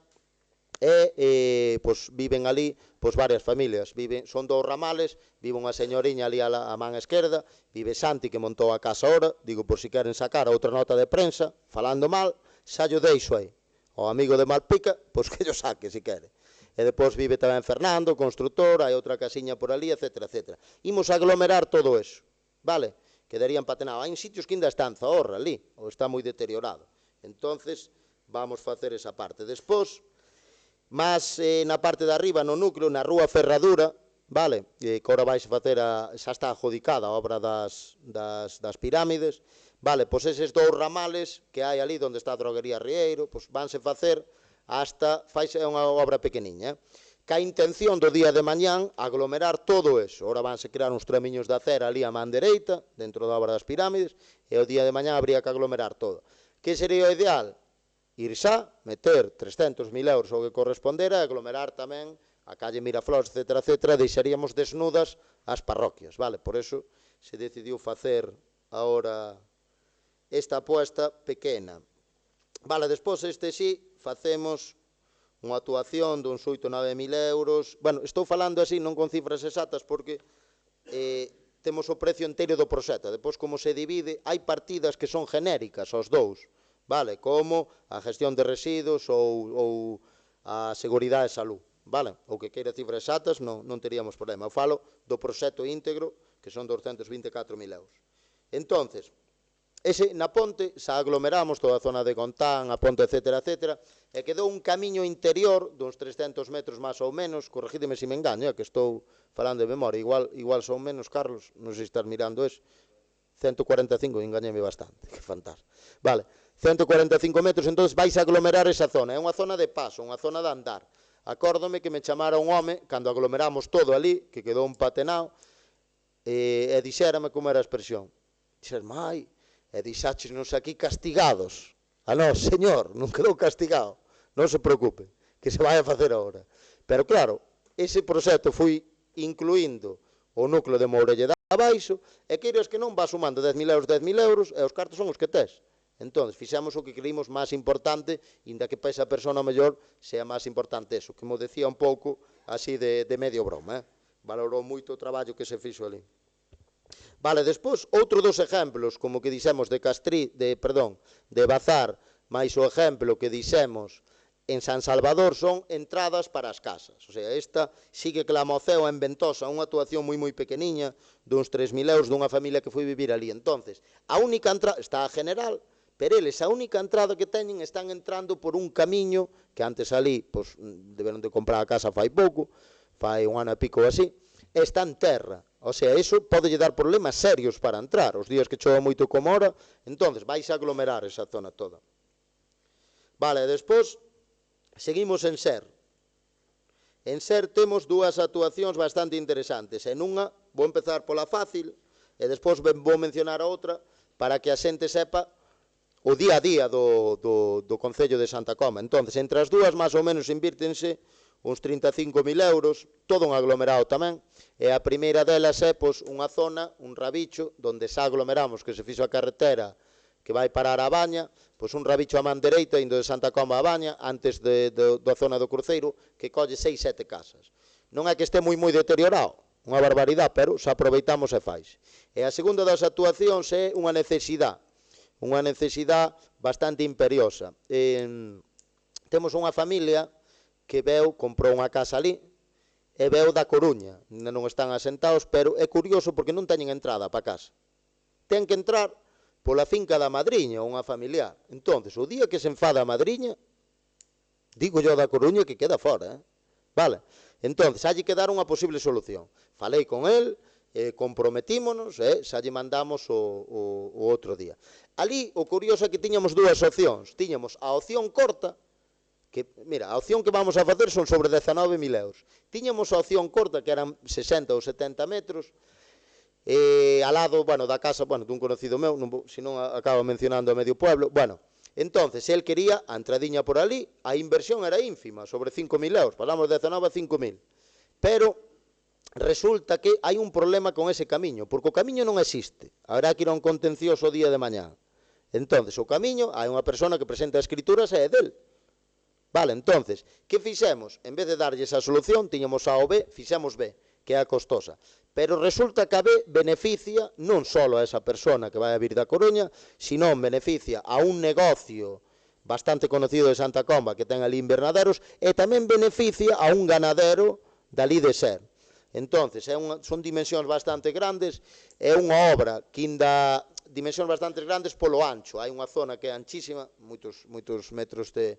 e pois, viven ali pois, varias familias, son 2 ramales, vive unha señoriña ali a man esquerda, vive Santi que montou a casa ahora, digo por si queren sacar outra nota de prensa, falando mal, xa yo deixo aí, o amigo de Malpica, pois que yo saque se quere. E depois vive tamén Fernando, constructor, hai outra casiña por ali, etc., etc. Imos aglomerar todo eso, vale? Quedaría empatenado. Hai sitios que ainda está en Zahorra ali, ou está moi deteriorado. Entonces, vamos facer esa parte. Despois, máis na parte de arriba, no núcleo, na rúa Ferradura, vale? Que agora vais facer, xa está adjudicada a obra das pirámides, vale? Pois eses 2 ramales que hai ali, onde está a droguería Rieiro, pois vanse facer hasta, faise unha obra pequeniña, que a intención do día de mañán aglomerar todo eso. Ora vanse crear uns tramiños de acera ali a man dereita, dentro da obra das pirámides, e o día de mañán habría que aglomerar todo. Que sería o ideal? Ir xa, meter 300.000 euros o que correspondera, e aglomerar tamén a calle Miraflores, etc., etc., deixaríamos desnudas as parroquias, vale? Por eso se decidiu facer agora esta aposta pequena. Vale, despois este sí, facemos unha actuación duns 8 ou 9.000 euros. Bueno, estou falando así, non con cifras exactas, porque temos o precio inteiro do proxecto. Depois, como se divide, hai partidas que son genéricas, os 2, vale? Como a gestión de residuos ou a seguridade e salud, vale? O que queira cifras exactas non teríamos problema. Eu falo do proxecto íntegro, que son 224.000 euros. Entonces, na ponte, xa aglomeramos toda a zona de Gontán, a ponte, etc., etc., e quedou un camiño interior duns 300 metros máis ou menos, corregídeme se me engaño, que estou falando de memoria, igual son menos, Carlos, non sei se estás mirando eso, 145, engañeme bastante, que fantástico. Vale, 145 metros, entón vais a aglomerar esa zona, é unha zona de paso, unha zona de andar. Acórdome que me chamara un home, cando aglomeramos todo ali, que quedou empatenado, e dixérame como era a expresión. Dixerme, ai, e dixáchenos aquí castigados. Non, señor, non quedou castigado, non se preocupe, que se vai a facer agora. Pero claro, ese proxecto foi incluindo o núcleo de Mourelle de abaixo, e queiras que non vas sumando 10.000 euros, 10.000 euros, e os cartos son os que tes. Entón, fixemos o que creímos máis importante, inda que para esa persona mellor sea máis importante eso, que mo decía un pouco así de medio broma, valorou moito o traballo que se fixo ali. Vale, despois, outro dos exemplos, como que dixemos de Bazar, máis o exemplo que dixemos en San Salvador son entradas para as casas. O sea, esta sí que clama o ceo en Ventosa, unha actuación moi pequeniña, duns 3.000 euros dunha familia que foi vivir ali. Entonces, a única entrada, está a general, pero eles a única entrada que teñen están entrando por un camiño, que antes ali, pois, deberon de comprar a casa fai pouco, fai un ano e pico así, está en terra. O sea, iso pode dar problemas serios para entrar. Os días que chova moito como ahora, entonces vais a aglomerar esa zona toda. Vale, despois, seguimos en Ser. En Ser temos dúas actuacións bastante interesantes. En unha, vou empezar pola fácil, e despois vou mencionar a outra, para que a xente sepa o día a día do Concello de Santa Coma. Entón, entre as dúas, máis ou menos, invírtense uns 35.000 euros, todo un aglomerado tamén, e a primeira delas é unha zona, un rabicho, onde xa aglomeramos, que se fixo a carretera que vai parar a Baña, pois un rabicho a man dereita, indo de Santa Coma a Baña, antes da zona do cruceiro, que colle 6-7 casas. Non é que este moi deteriorado, unha barbaridade, pero xa aproveitamos e fais. E a segunda das actuacións é unha necesidade bastante imperiosa. Temos unha familia que comprou unha casa ali, e veu da Coruña, non están asentados, pero é curioso porque non teñen entrada para casa. Ten que entrar pola finca da madriña, unha familiar. Entón, o día que se enfada a madriña, digo yo da Coruña que queda fora, vale? Entón, xa lle quedar unha posible solución. Falei con el, comprometímonos, xa lle mandamos o outro día. Ali, o curioso é que tiñamos dúas opcións. Tiñamos a opción corta, que, mira, a opción que vamos a facer son sobre 19.000 euros. Tiñamos a opción corta, que eran 60 ou 70 metros, al lado, da casa, dun conocido meu, senón acabo mencionando a medio pueblo. Entonces, el quería a entradiña por ali, a inversión era ínfima, sobre 5.000 euros, pasamos de 19 a 5.000. Pero resulta que hai un problema con ese camiño, porque o camiño non existe. Habrá que ir a un contencioso o día de mañá. Entonces, o camiño, hai unha persona que presenta escrituras e é del. Vale, entonces, que fixemos? En vez de darlle esa solución, tiñamos A ou B, fixemos B, que é a costosa. Pero resulta que a B beneficia non só a esa persona que vai a vir da Coruña, senón beneficia a un negocio bastante conocido de Santa Comba que ten ali invernaderos, e tamén beneficia a un ganadero dali de Ser. Entonces, son dimensións bastante grandes, é unha obra que inda dimensións bastante grandes polo ancho. Hai unha zona que é anchísima, moitos metros de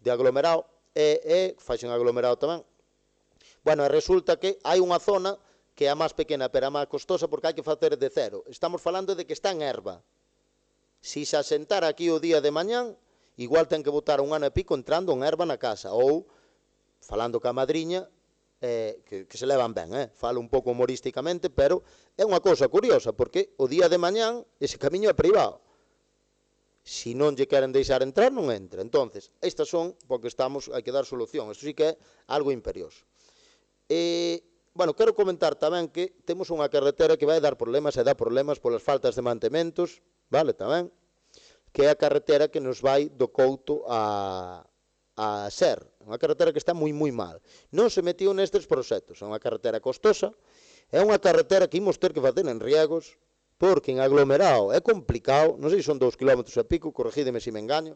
aglomerado, e faixen aglomerado tamén. Resulta que hai unha zona que é a máis pequena, pero a máis costosa, porque hai que facer de cero. Estamos falando de que está en erva. Si se asentara aquí o día de mañán, igual ten que botar un ano e pico entrando en erva na casa, ou, falando ca madriña, que se levan ben, falo un pouco humorísticamente, pero é unha cousa curiosa, porque o día de mañán ese camiño é privado. Si non lle queren deixar entrar, non entra. Entonces, estas son, porque hai que dar solución. Isto sí que é algo imperioso. Quero comentar tamén que temos unha carretera que vai dar problemas e dá problemas polas faltas de mantementos, vale, tamén, que é a carretera que nos vai do Couto a Ser. Unha carretera que está moi mal. Non se metió nestes proxectos. É unha carretera costosa, é unha carretera que imos ter que facer en riegos, porque en aglomerado é complicado, non sei se son 2 km e pico, corregídeme se me engaño.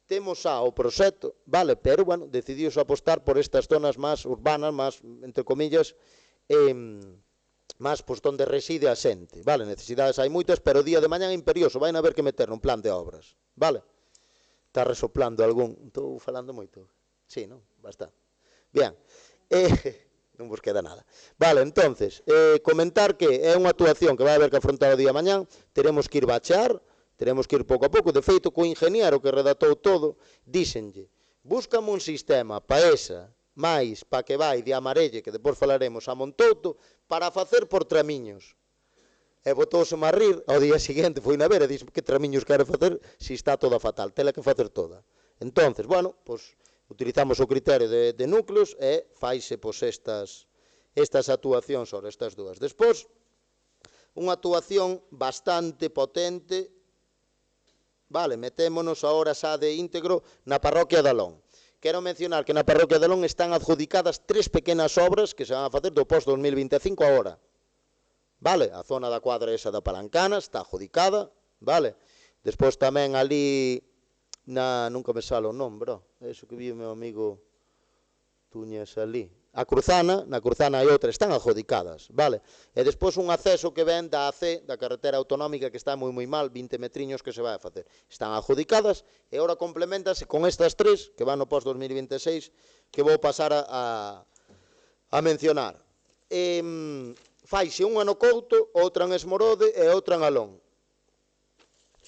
Temos xa o proxecto, vale, pero, decidiuse apostar por estas zonas máis urbanas, máis, entre comillas, máis onde reside a xente, vale, necesidades hai moitas, pero o día de mañán é imperioso, vai haber que meter nun plan de obras, vale? Está resoplando algún, estou falando moito? Sí, non? Bastante. Bien, non vos queda nada. Vale, entonces, comentar que é unha actuación que vai haber que afrontar o día de mañán, teremos que ir bachear, teremos que ir pouco a pouco. De feito, co ingeniero que redactou todo, díxenlle, búscame un sistema para esa, máis para que vai de Amarelle, que depois falaremos, a Montouto, para facer por tramiños. E botouse a rir, ao día seguinte foi na ver e dixo, que tramiños quere facer se está toda fatal, tela que facer toda. Entonces, utilizamos o criterio de núcleos e faise estas actuacións sobre estas dúas. Despois, unha actuación bastante potente, vale, metémonos agora xa de íntegro na parroquia de Alón. Quero mencionar que na parroquia de Alón están adjudicadas 3 pequenas obras que se van a facer do post 2025 agora. Vale, a zona da cuadra esa da Palancana está adjudicada, vale. Despois tamén ali, nunca me sale o nome, eso que vi o meu amigo Tuñas ali. A Cruzana, na Cruzana hai outra, están adjudicadas, vale? E despois un acceso que ven da AC, da carretera autonómica, que está moi mal, 20 metriños que se vai a facer. Están adjudicadas e agora complementase con estas 3, que van no post 2026, que vou pasar a mencionar. Faise unha no Couto, outra en Esmorode e outra en Alón.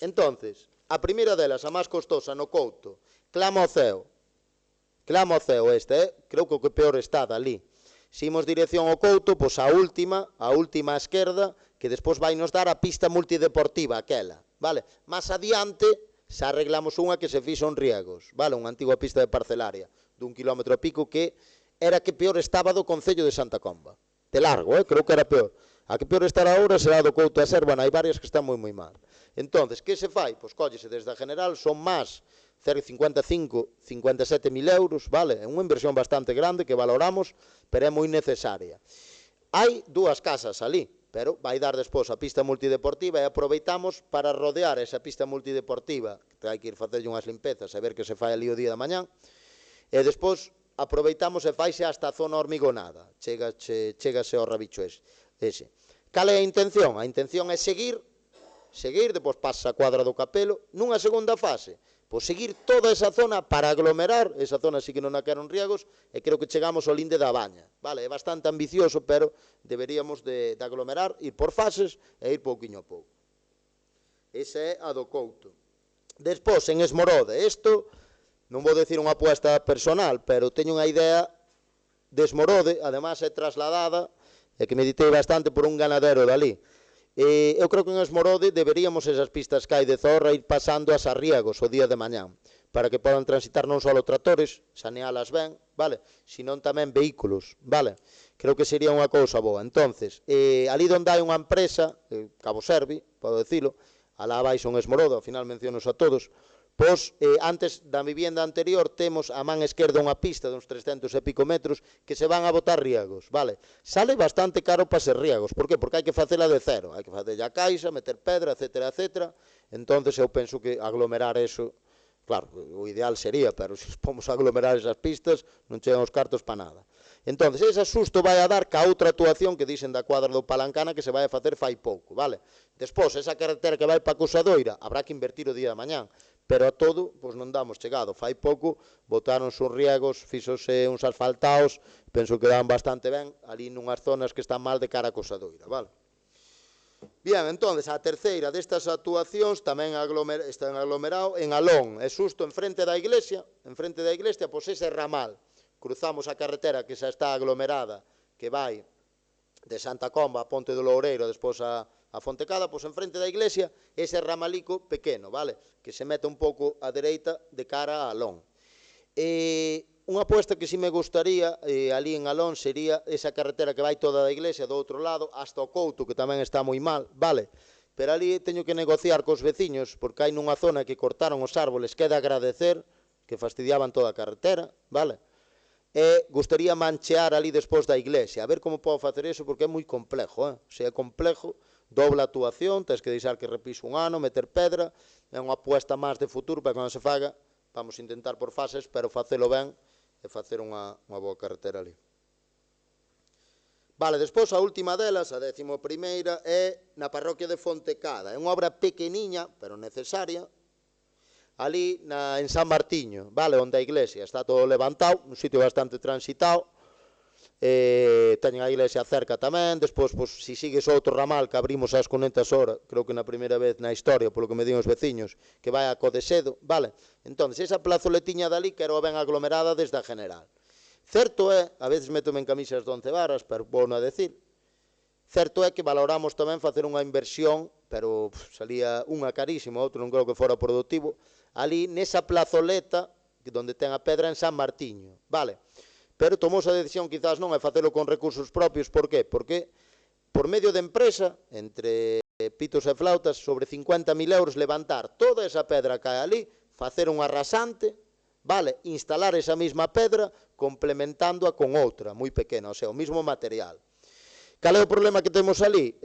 Entonces, a primeira delas, a máis costosa, no Couto, clama ao ceo. Clama ao ceo este, creo que o que peor está dali. Se imos dirección ao Couto, pois a última á esquerda, que despois vai nos dar a pista multideportiva, aquela, vale? Más adiante, xa arreglamos unha que se fixo en Riegos, vale? Unha antigua pista de parcelaria, dun kilómetro e pico, que era que peor estaba do Concello de Santa Comba. De largo, creo que era peor. A que peor estará agora será do Couto a Serva, hai varias que están moi mal. Entonces, que se fai? Pois collese desde a General, son máis 57.000 euros, vale? É unha inversión bastante grande que valoramos, pero é moi necesaria. Hai 2 casas ali, pero vai dar despois a pista multideportiva e aproveitamos para rodear esa pista multideportiva, que hai que ir facerlle unhas limpezas e ver que se fai ali o día da mañán, e despois aproveitamos e faise hasta a zona hormigonada, chégase ao rabicho ese. Cal é a intención? A intención é seguir, depois pasa a cuadra do Capelo, nunha segunda fase, pois seguir toda esa zona para aglomerar, esa zona sí que non a quero en Riegos, e creo que chegamos ao linde da Baña, vale? É bastante ambicioso, pero deberíamos de aglomerar, ir por fases e ir pouquiño a pouco. Esa é a do Couto. Despois, en Esmorode, isto, non vou decir unha apuesta personal, pero teño unha idea de Esmorode, además é trasladada, e que meditei bastante por un ganadero dali. Eu creo que en Esmorode deberíamos esas pistas que hai de zorra ir pasando as a Riegos o día de mañán, para que podan transitar non só tratores, sanealas ben, vale, senón tamén vehículos, vale. Creo que sería unha cousa boa. Entonces, ali onde hai unha empresa, Cabo Servi, podo decilo, alá abaixo en Esmorode, ao final mencionos a todos, pois antes da vivienda anterior temos a man esquerda unha pista de uns 300 e pico metros que se van a botar riegos, vale? Sale bastante caro para ser riegos, por qué? Porque hai que facela de cero, hai que facer a caixa, meter pedra, etcétera, etcétera. Entonces eu penso que aglomerar eso, claro, o ideal sería, pero se pomos a aglomerar esas pistas non chegan os cartos para nada. Entonces, ese susto vai a dar ca outra actuación que dicen da cuadra do Palancana que se vai a facer fai pouco, vale? Despois, esa carretera que vai para a Cousadoira, habrá que invertir o día de mañán, pero a todo, pois non damos chegado. Fai pouco, botáronse uns riegos, fixose uns asfaltados, penso que dan bastante ben, ali nunhas zonas que están mal de cara a Cousadoira, vale? Bien, entonces, a terceira destas actuacións tamén están aglomerado en Alón, é xusto enfrente da iglesia, pois ese ramal, cruzamos a carretera que xa está aglomerada, que vai de Santa Comba a Ponte do Loureiro, despois a Fontecada, pois enfrente da iglesia, ese ramalico pequeno, vale? Que se mete un pouco á dereita de cara a Alón. Unha aposta que si me gustaría ali en Alón sería esa carretera que vai toda da iglesia do outro lado hasta o Couto, que tamén está moi mal, vale? Pero ali teño que negociar cos veciños, porque hai nunha zona que cortaron os árboles que é de agradecer, que fastidiaban toda a carretera, vale? E gustaría manchear ali despois da iglesia, a ver como podo facer iso, porque é moi complexo, se é complexo, doble actuación, tens que deixar que repise un ano, meter pedra, é unha apuesta máis de futuro para que non se faga, vamos a intentar por fases, pero facelo ben e facer unha boa carretera ali. Vale, despois a última delas, a 11ª, é na parroquia de Fontecada, é unha obra pequeniña, pero necesaria, ali en San Martiño, vale, onde a iglesia está todo levantado, un sitio bastante transitado, teñen a iglesia cerca tamén, despois, se sigues outro ramal que abrimos ás 40 horas, creo que na primeira vez na historia, polo que me din os veciños, que vai a Codesedo, vale, entón, esa plazoletiña dali quero ben aglomerada desde a General. Certo é, a veces métome en camisas de 11 varas, pero vou non a decir, certo é que valoramos tamén facer unha inversión, pero salía unha carísima, outro non creo que fora productivo, ali nesa plazoleta, onde ten a pedra en San Martiño, vale? Pero tomou a decisión quizás non é facelo con recursos propios, por qué? Porque por medio de empresa, entre pitos e flautas, sobre 50.000 euros, levantar toda esa pedra que hai ali, facer un arrasante, vale, instalar esa mesma pedra, complementándoa con outra, moi pequena, o sea, o mesmo material. Cal é o problema que temos ali?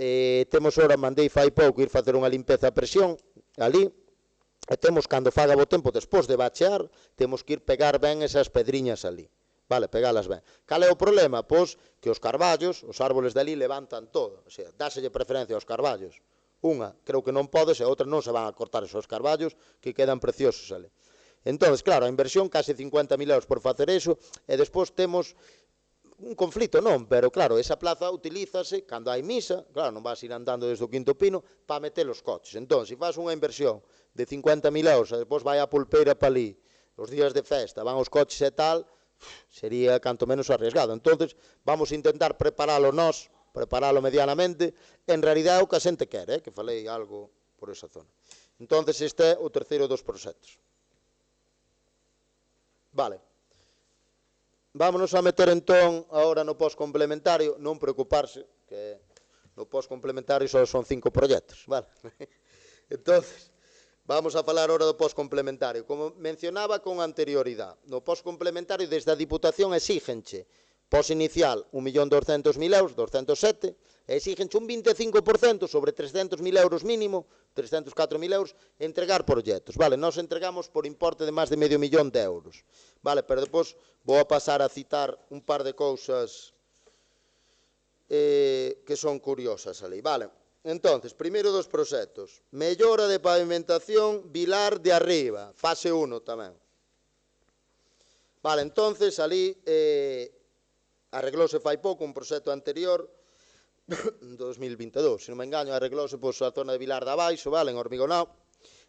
Temos ora, mandei fai pouco ir facer unha limpeza a presión ali, e temos, cando faga bo tempo, despois de bachear, temos que ir pegar ben esas pedriñas ali. Vale, pegalas ben. Cal é o problema? Pois que os carballos, os árboles dali levantan todo, o sea, dáselle preferencia aos carballos. Unha, creo que non podes, e outra non se van a cortar esos carballos, que quedan preciosos ali. Entón, claro, a inversión, case 50.000 euros por facer eso, e despois temos un conflito, non, pero claro, esa plaza utilízase cando hai misa, claro, non vas ir andando desde o Quinto Pino para meter os coches. Entón, se faz unha inversión de 50.000 euros e depois vai a pulpeira para ali, os días de festa, van os coches e tal, sería canto menos arriesgado. Entonces, vamos a intentar preparalo nós, preparalo medianamente, en realidade o que a xente quere, que falei algo por esa zona. Entonces, este é o terceiro dos proxectos. Vale. Vámonos a meter entón agora no post-complementario, non preocuparse, que no post-complementario só son 5 proxectos, vale? Entonces, vamos a falar agora do post-complementario. Como mencionaba con anterioridade, no post-complementario desde a Diputación exígenche pos-inicial 1.200.000 euros, 207, e exígenche un 25% sobre 300.000 euros mínimo, 304.000 euros, entregar proxectos. Vale, nós entregamos por importe de máis de medio millón de euros. Vale, pero depois vou a pasar a citar un par de cousas que son curiosas ali. Vale, entonces, primeiro dos proxectos. Mellora de pavimentación Vilar de Arriba, fase 1 tamén. Vale, entonces, ali arreglouse fai pouco un proxecto anterior, 2022, se non me engaño, arreglouse pois a zona de Vilar de Abaixo, vale, en Hormigonao,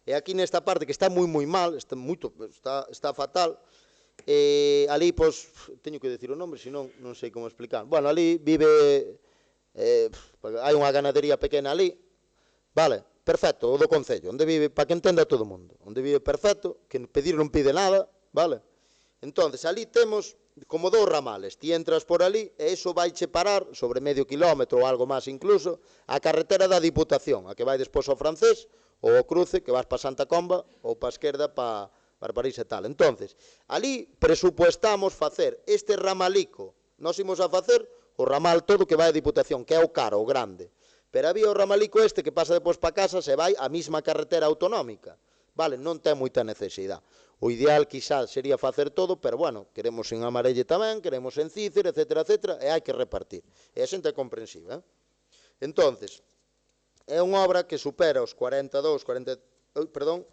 e aquí nesta parte que está moi mal, está fatal, ali, pois, teño que decir o nome, senón non sei como explicar. Bueno, ali vive, hai unha ganadería pequena ali, vale, perfecto, o do Concello, onde vive, para que entenda todo o mundo, onde vive perfecto, que pedir non pide nada, vale. Entonces, ali temos como 2 ramales, ti entras por ali e iso vaiche parar sobre medio kilómetro ou algo máis incluso a carretera da Diputación, a que vai despois ao Francés ou ao cruce que vas para Santa Comba ou para a esquerda para París e tal. Entonces, ali presupuestamos facer este ramalico, nós imos a facer o ramal todo que vai a Diputación, que é o caro, o grande, pero había o ramalico este que pasa depois para casa se vai a mesma carretera autonómica, vale, non ten moita necesidade. O ideal quizás sería facer todo, pero bueno, queremos en Amarelle tamén, queremos en Cícer, etcétera, etcétera, e hai que repartir. E a xente é comprensiva. Entonces, é unha obra que supera os 42, perdón,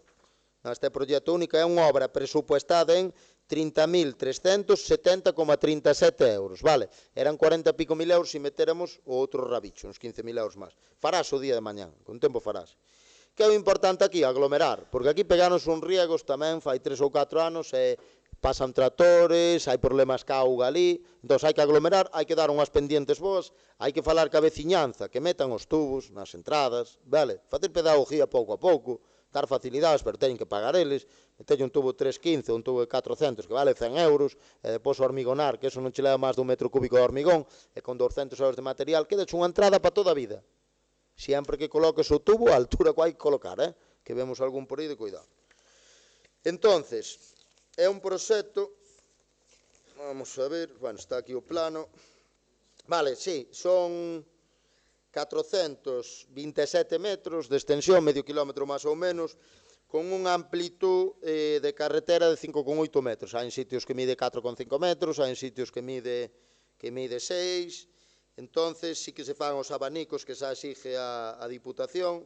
este proxecto único, é unha obra presupuestada en 30.370,37 euros, vale? Eran 40 e pico mil euros se metéramos o outro rabicho, uns 15.000 euros máis. Farás o día de mañán, con tempo farás. Que é o importante aquí? Aglomerar, porque aquí peganos uns riegos tamén fai 3 ou 4 anos e pasan tractores, hai problemas ca auga ali, entón hai que aglomerar, hai que dar unhas pendientes boas, hai que falar ca veciñanza, que metan os tubos nas entradas, vale? Facer pedagogía pouco a pouco, dar facilidades, pero teñen que pagar eles, meterlle un tubo 315, un tubo de 400, que vale 100 euros, e depois o hormigonar, que eso non che leva máis dun metro cúbico de hormigón, e con 200 euros de material, quedache unha entrada para toda a vida. Sempre que coloques o tubo, a altura que hai que colocar, que vemos algún por aí de cuidado. Entonces, é un proxecto, vamos a ver, bueno, está aquí o plano, vale, sí, son 427 metros de extensión, medio kilómetro máis ou menos, con unha amplitud de carretera de 5,8 metros. Hai sitios que mide 4,5 metros, hai sitios que mide 6. Entonces, sí que se fan os abanicos que xa exige a Diputación,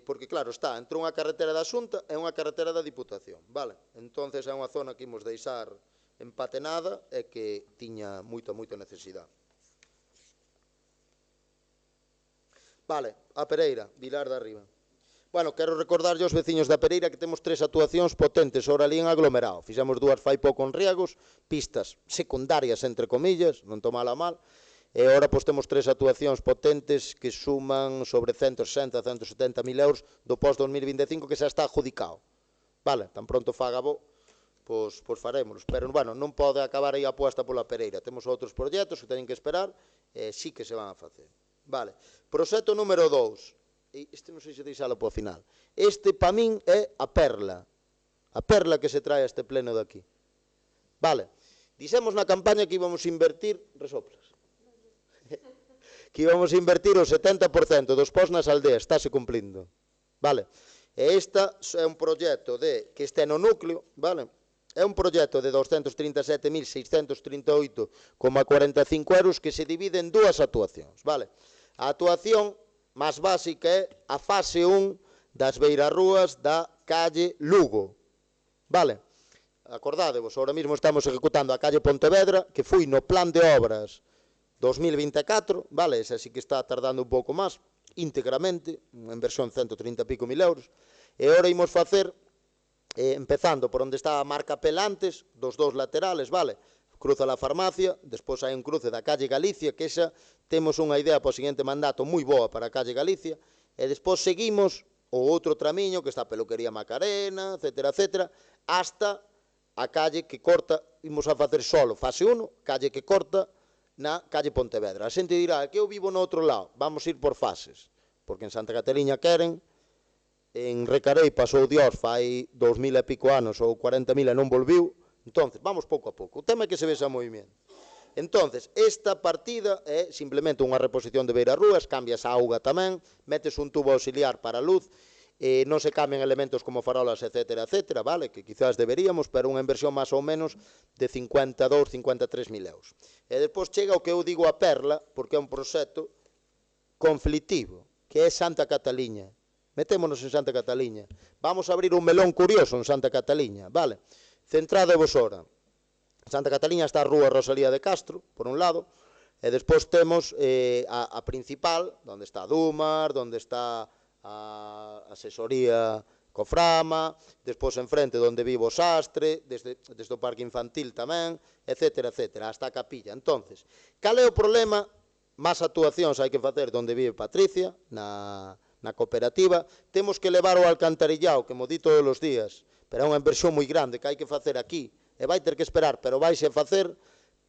porque, claro, está entre unha carretera da Xunta e unha carretera da Diputación, vale? Entonces, é unha zona que imos deixar empatenada e que tiña moita necesidade. Vale, a Pereira, Vilar de Arriba. Bueno, quero recordarlle aos veciños da Pereira que temos 3 actuacións potentes ora ali en aglomerado. Fixemos 2 fai pouco en riegos, pistas secundarias, entre comillas, non tomala mal, e ora pois temos 3 actuacións potentes que suman sobre 160, 170.000 euros do post 2025 que xa está adjudicado. Vale, tan pronto faga bo, pois farémolos. Pero, bueno, non pode acabar aí a aposta pola Pereira. Temos outros proxectos que teñen que esperar e sí que se van a facer. Vale. Proxecto número 2. Este non sei se deixalo para o final. Este, para min, é a perla que se trae a este pleno de aquí. Vale. Dixemos na campaña que íbamos a invertir, resoplas, que íbamos a invertir o 70% dos pós nas aldeas, estáse cumplindo. Vale. E esta é un proxecto que este no núcleo, vale? É un proxecto de 237.638,45 euros que se divide en dúas actuacións, vale? A actuación máis básica é a fase 1 das beirarrúas da calle Lugo, vale? Acordádevos, ahora mesmo estamos ejecutando a calle Pontevedra, que foi no plan de obras 2024, vale? Esa sí que está tardando un pouco máis, íntegramente, unha inversión de 130 e pico mil euros, e agora imos facer, empezando por onde está a marca Pelantes, dos dous laterales, vale? Cruza a farmacia, despois hai un cruce da calle Galicia, que esa temos unha idea para o seguinte mandato moi boa para a calle Galicia, e despois seguimos o outro tramiño que está a Peluquería Macarena, etcétera, etcétera, hasta a calle que corta, imos a facer solo, fase 1, calle que corta na calle Pontevedra. A xente dirá, que eu vivo no outro lado, vamos ir por fases, porque en Santa Cataliña queren, en Recarei pasou Dios fai 2000 e pico anos ou 40.000 e non volviu, entonces vamos pouco a pouco, o tema é que se vexa movimento. Entonces, esta partida é simplemente unha reposición de beirarrúas, cambias a auga tamén, metes un tubo auxiliar para a luz, non se cambian elementos como farolas, etcétera, etcétera, vale, que quizás deberíamos, pero unha inversión máis ou menos de 53.000 euros. E despois chega o que eu digo a perla, porque é un proxecto conflictivo, que é Santa Cataliña. Metémonos en Santa Cataliña. Vamos a abrir un melón curioso en Santa Cataliña, vale? Centradevos ora. Santa Cataliña está a rúa Rosalía de Castro, por un lado, e despois temos a principal, onde está Dumar, onde está a asesoría Coframa, despois enfrente onde vivo o Sastre, desde o parque infantil tamén, etcétera, etcétera, hasta a capilla. Entonces, cal é o problema? Más actuacións hai que facer onde vive Patricia, na cooperativa. Temos que levar o alcantarillao, que mo di todos os días, pero é unha inversión moi grande que hai que facer aquí, e vai ter que esperar, pero vaise a facer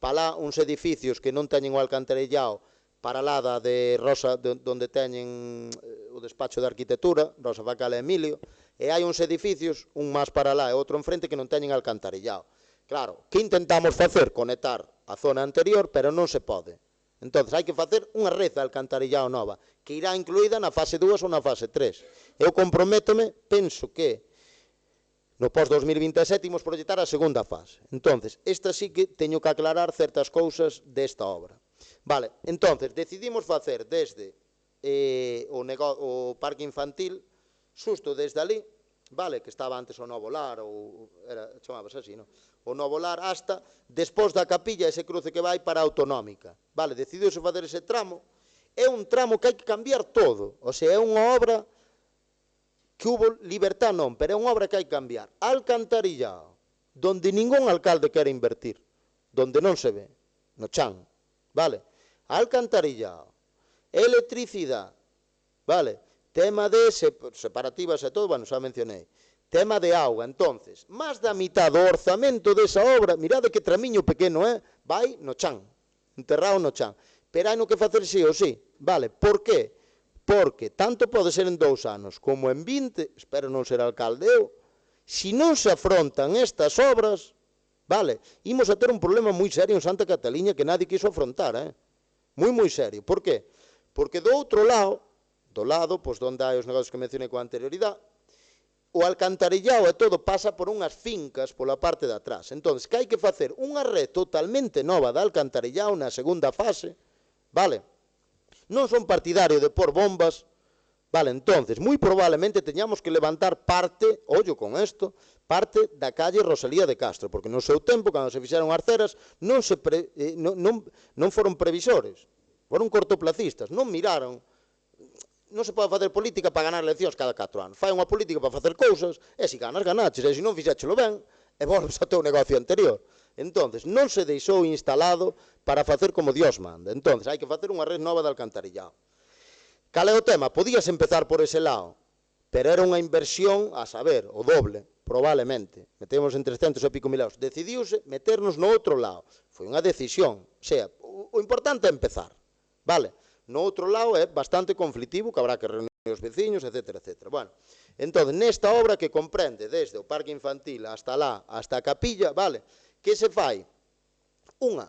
para lá uns edificios que non teñen o alcantarillao, para lá da de Rosa, onde teñen o despacho de arquitectura, Rosa Facal e Emilio, e hai uns edificios, un máis para lá e outro enfrente, que non teñen alcantarillao. Claro, que intentamos facer? Conectar a zona anterior, pero non se pode. Entón, hai que facer unha rede de alcantarillao nova, que irá incluída na fase 2 ou na fase 3. Eu comprométome, penso que no pós-2027 imos proyectar a segunda fase. Entón, esta sí que teño que aclarar certas cousas desta obra. Vale, entonces, decidimos facer desde o parque infantil, xusto desde ali, vale, que estaba antes o Novo Lar, ou chamábase así, non? O Novo Lar, hasta, despois da capilla, ese cruce que vai para a Autonómica. Vale, decidiuse facer ese tramo. É un tramo que hai que cambiar todo, o sea, é unha obra que hubo libertad non, pero é unha obra que hai que cambiar. Alcantarillado, donde ningún alcalde quere invertir, donde non se ve, no chan, vale? Alcantarillado, electricidade, vale? Tema de separativas e todo, bueno, xa mencionei. Tema de auga, entonces, máis da mitad do orzamento desa obra, mirade que tramiño pequeno é, vai no chan, enterrado no chan. Pero hai no que facer sí ou sí, vale? Por qué? Porque tanto pode ser en 2 anos como en 20, espero non ser alcalde eu, se non se afrontan estas obras, vale, imos a ter un problema moi serio en Santa Cataliña que nadie quiso afrontar, moi serio. Por qué? Porque do outro lado, pois onde hai os negocios que mencionei con anterioridade, o alcantarillao e todo pasa por unhas fincas pola parte de atrás. Entón, que hai que facer unha red totalmente nova de alcantarillao na segunda fase, vale? Non son partidario de por bombas, vale? Entonces, moi probablemente teñamos que levantar parte, ollo con isto, parte da calle Rosalía de Castro, porque no seu tempo, cando se fixeron as ceras, non foron previsores, foron cortoplacistas, non miraron. Non se pode facer política para ganar eleccións cada 4 anos. Fai unha política para facer cousas, e se ganas, ganaches, e se non fixéchelo ben, e volves ao teu negocio anterior. Entón, non se deixou instalado para facer como Dios manda. Entón, hai que facer unha red nova de alcantarillado. Cal é o tema? Podías empezar por ese lado, pero era unha inversión, a saber, o doble. probablemente, metemos en 300 e pico mil euros. Decidiuse meternos no outro lado. Foi unha decisión. O sea, o importante é empezar, vale? No outro lado é bastante conflitivo, que habrá que reunir os veciños, etc. Bueno, entón, nesta obra que comprende desde o parque infantil hasta lá, hasta a capilla, vale? Que se fai? Unha,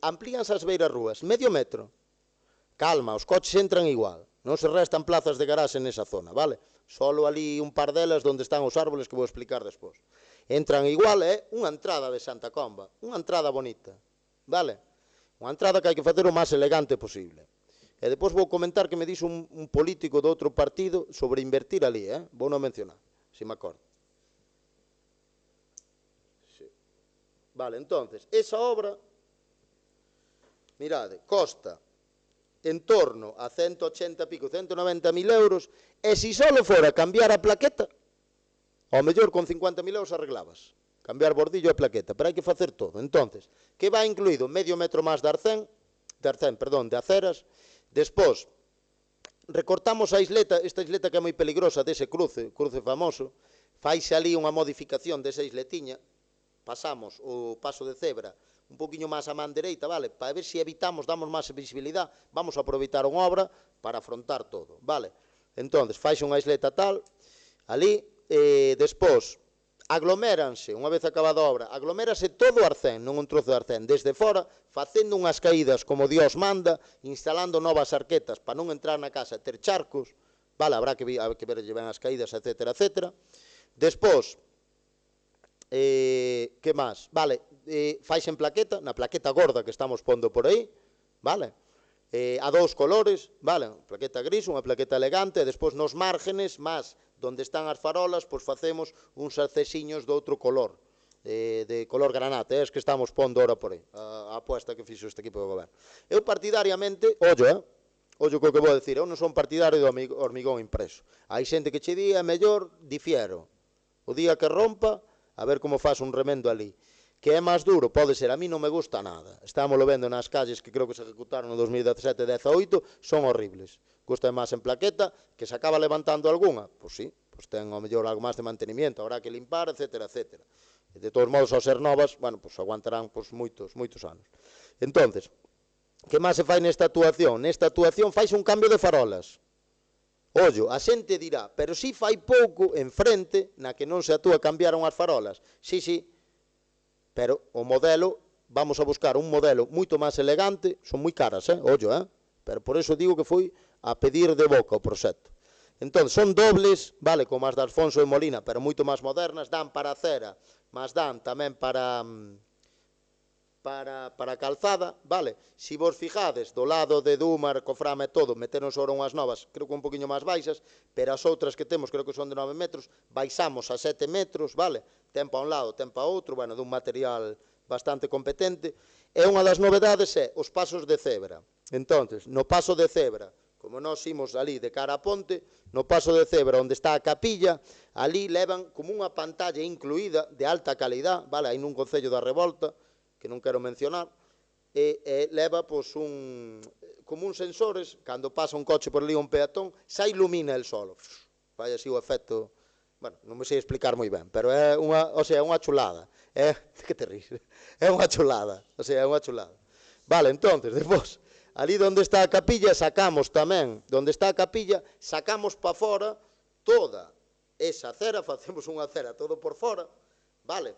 amplíanse as beiras rúas, medio metro. Calma, os coches entran igual. Non se restan plazas de garaxe nesa zona, vale? Solo ali un par delas onde están os árboles que vou explicar despois. Entran igual, é unha entrada de Santa Comba, unha entrada bonita, vale? Unha entrada que hai que facer o máis elegante posible. E depois vou comentar que me dixo un político do outro partido sobre invertir ali, vou non mencionar, se me acordo. Sí. Vale, entonces, esa obra, mirade, costa en torno a 180 pico, 190 mil euros, e se solo fora cambiar a plaqueta, ao mellor con 50 mil euros arreglabas. Cambiar bordillo e plaqueta, pero hai que facer todo. Entonces, que vai incluído? Medio metro máis de aceras. Despois, recortamos a isleta, esta isleta que é moi peligrosa dese cruce famoso, faise ali unha modificación desa isletiña, pasamos o paso de cebra un poquinho máis a man dereita, vale? Para ver se evitamos, damos máis visibilidade, vamos a aproveitar unha obra para afrontar todo, vale? Entón, faise unha isleta tal, ali, despois, agloméranse, unha vez acabada a obra, aglomérase todo o arcén, non un trozo de arcén, desde fora, facendo unhas caídas como Dios manda, instalando novas arquetas para non entrar na casa e ter charcos, vale? Habrá que verlle ben as caídas, etc. Despois, que máis? Vale, faise en plaqueta, na plaqueta gorda que estamos pondo por aí, vale? A dous colores, vale? Plaqueta gris, unha plaqueta elegante, e despois nos márgenes, máis donde están as farolas, pois facemos uns accesiños de outro color, de color granate, es que estamos pondo ahora por aí, a aposta que fixo este equipo de goberno. Eu partidariamente, ollo co que vou dicir, eu non son partidario do hormigón impreso. Hai xente que che di, é mellor, difiero. O día que rompa, a ver como faz un remendo ali. Que é máis duro, pode ser, a mí non me gusta nada. Estámoslo vendo nas calles que creo que se ejecutaron no 2017-18, son horribles. Gusta máis en plaqueta, que se acaba levantando algunha, pois sí, pois ten ao mellor algo máis de mantenimiento, habrá que limpar, etc. De todos modos, ao ser novas, bueno, pois aguantarán moitos anos. Entonces, que máis se fai nesta actuación? Nesta actuación faise un cambio de farolas. Ollo, a xente dirá, pero si fai pouco en frente, na que non se atúa cambiaron as farolas. Sí, pero o modelo, vamos a buscar un modelo moito máis elegante, son moi caras, ollo, pero por eso digo que foi a pedir de boca o proxecto. Entón, son dobles, vale, como as de Alfonso e Molina, pero moito máis modernas, dan para acera, mas dan tamén para calzada, vale? Si vos fijades, do lado de Dúmar, Coframa e todo, meteron sobre unhas novas, creo que un poquinho máis baixas, pero as outras que temos, creo que son de 9 metros, baixamos a 7 metros, vale? Tempo a un lado, tempo a outro, bueno, dun material bastante competente, e unha das novedades é os pasos de cebra. Entonces, no paso de cebra, como nós imos ali de cara a ponte, no paso de cebra onde está a capilla, ali levan como unha pantalla incluída de alta calidad, vale? Hai nun Concello da Revolta, que non quero mencionar, e leva pois como uns sensores, cando pasa un coche por ali un peatón, xa ilumina el solo. Vai así o efecto, bueno, non me sei explicar moi ben, pero é unha chulada. Que te ris? É unha chulada, é unha chulada. Vale, entonces, despois, ali onde está a capilla, sacamos tamén, onde está a capilla, sacamos pa fora toda esa acera, facemos unha acera todo por fora, vale?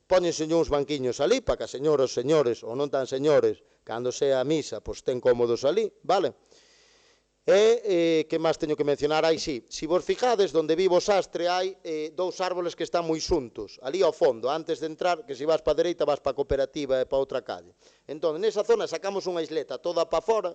Póñense uns banquiños ali, para que as señoras, señores, ou non tan señores, cando sea a misa, pois ten cómodos ali, vale? E, que máis teño que mencionar? Aí sí, se vos fijades, donde vivo o Sastre, hai dous árboles que están moi xuntos, ali ao fondo, antes de entrar, que se vas para a dereita, vas para a cooperativa e para outra calle. Entón, nesa zona sacamos unha isleta toda para fora,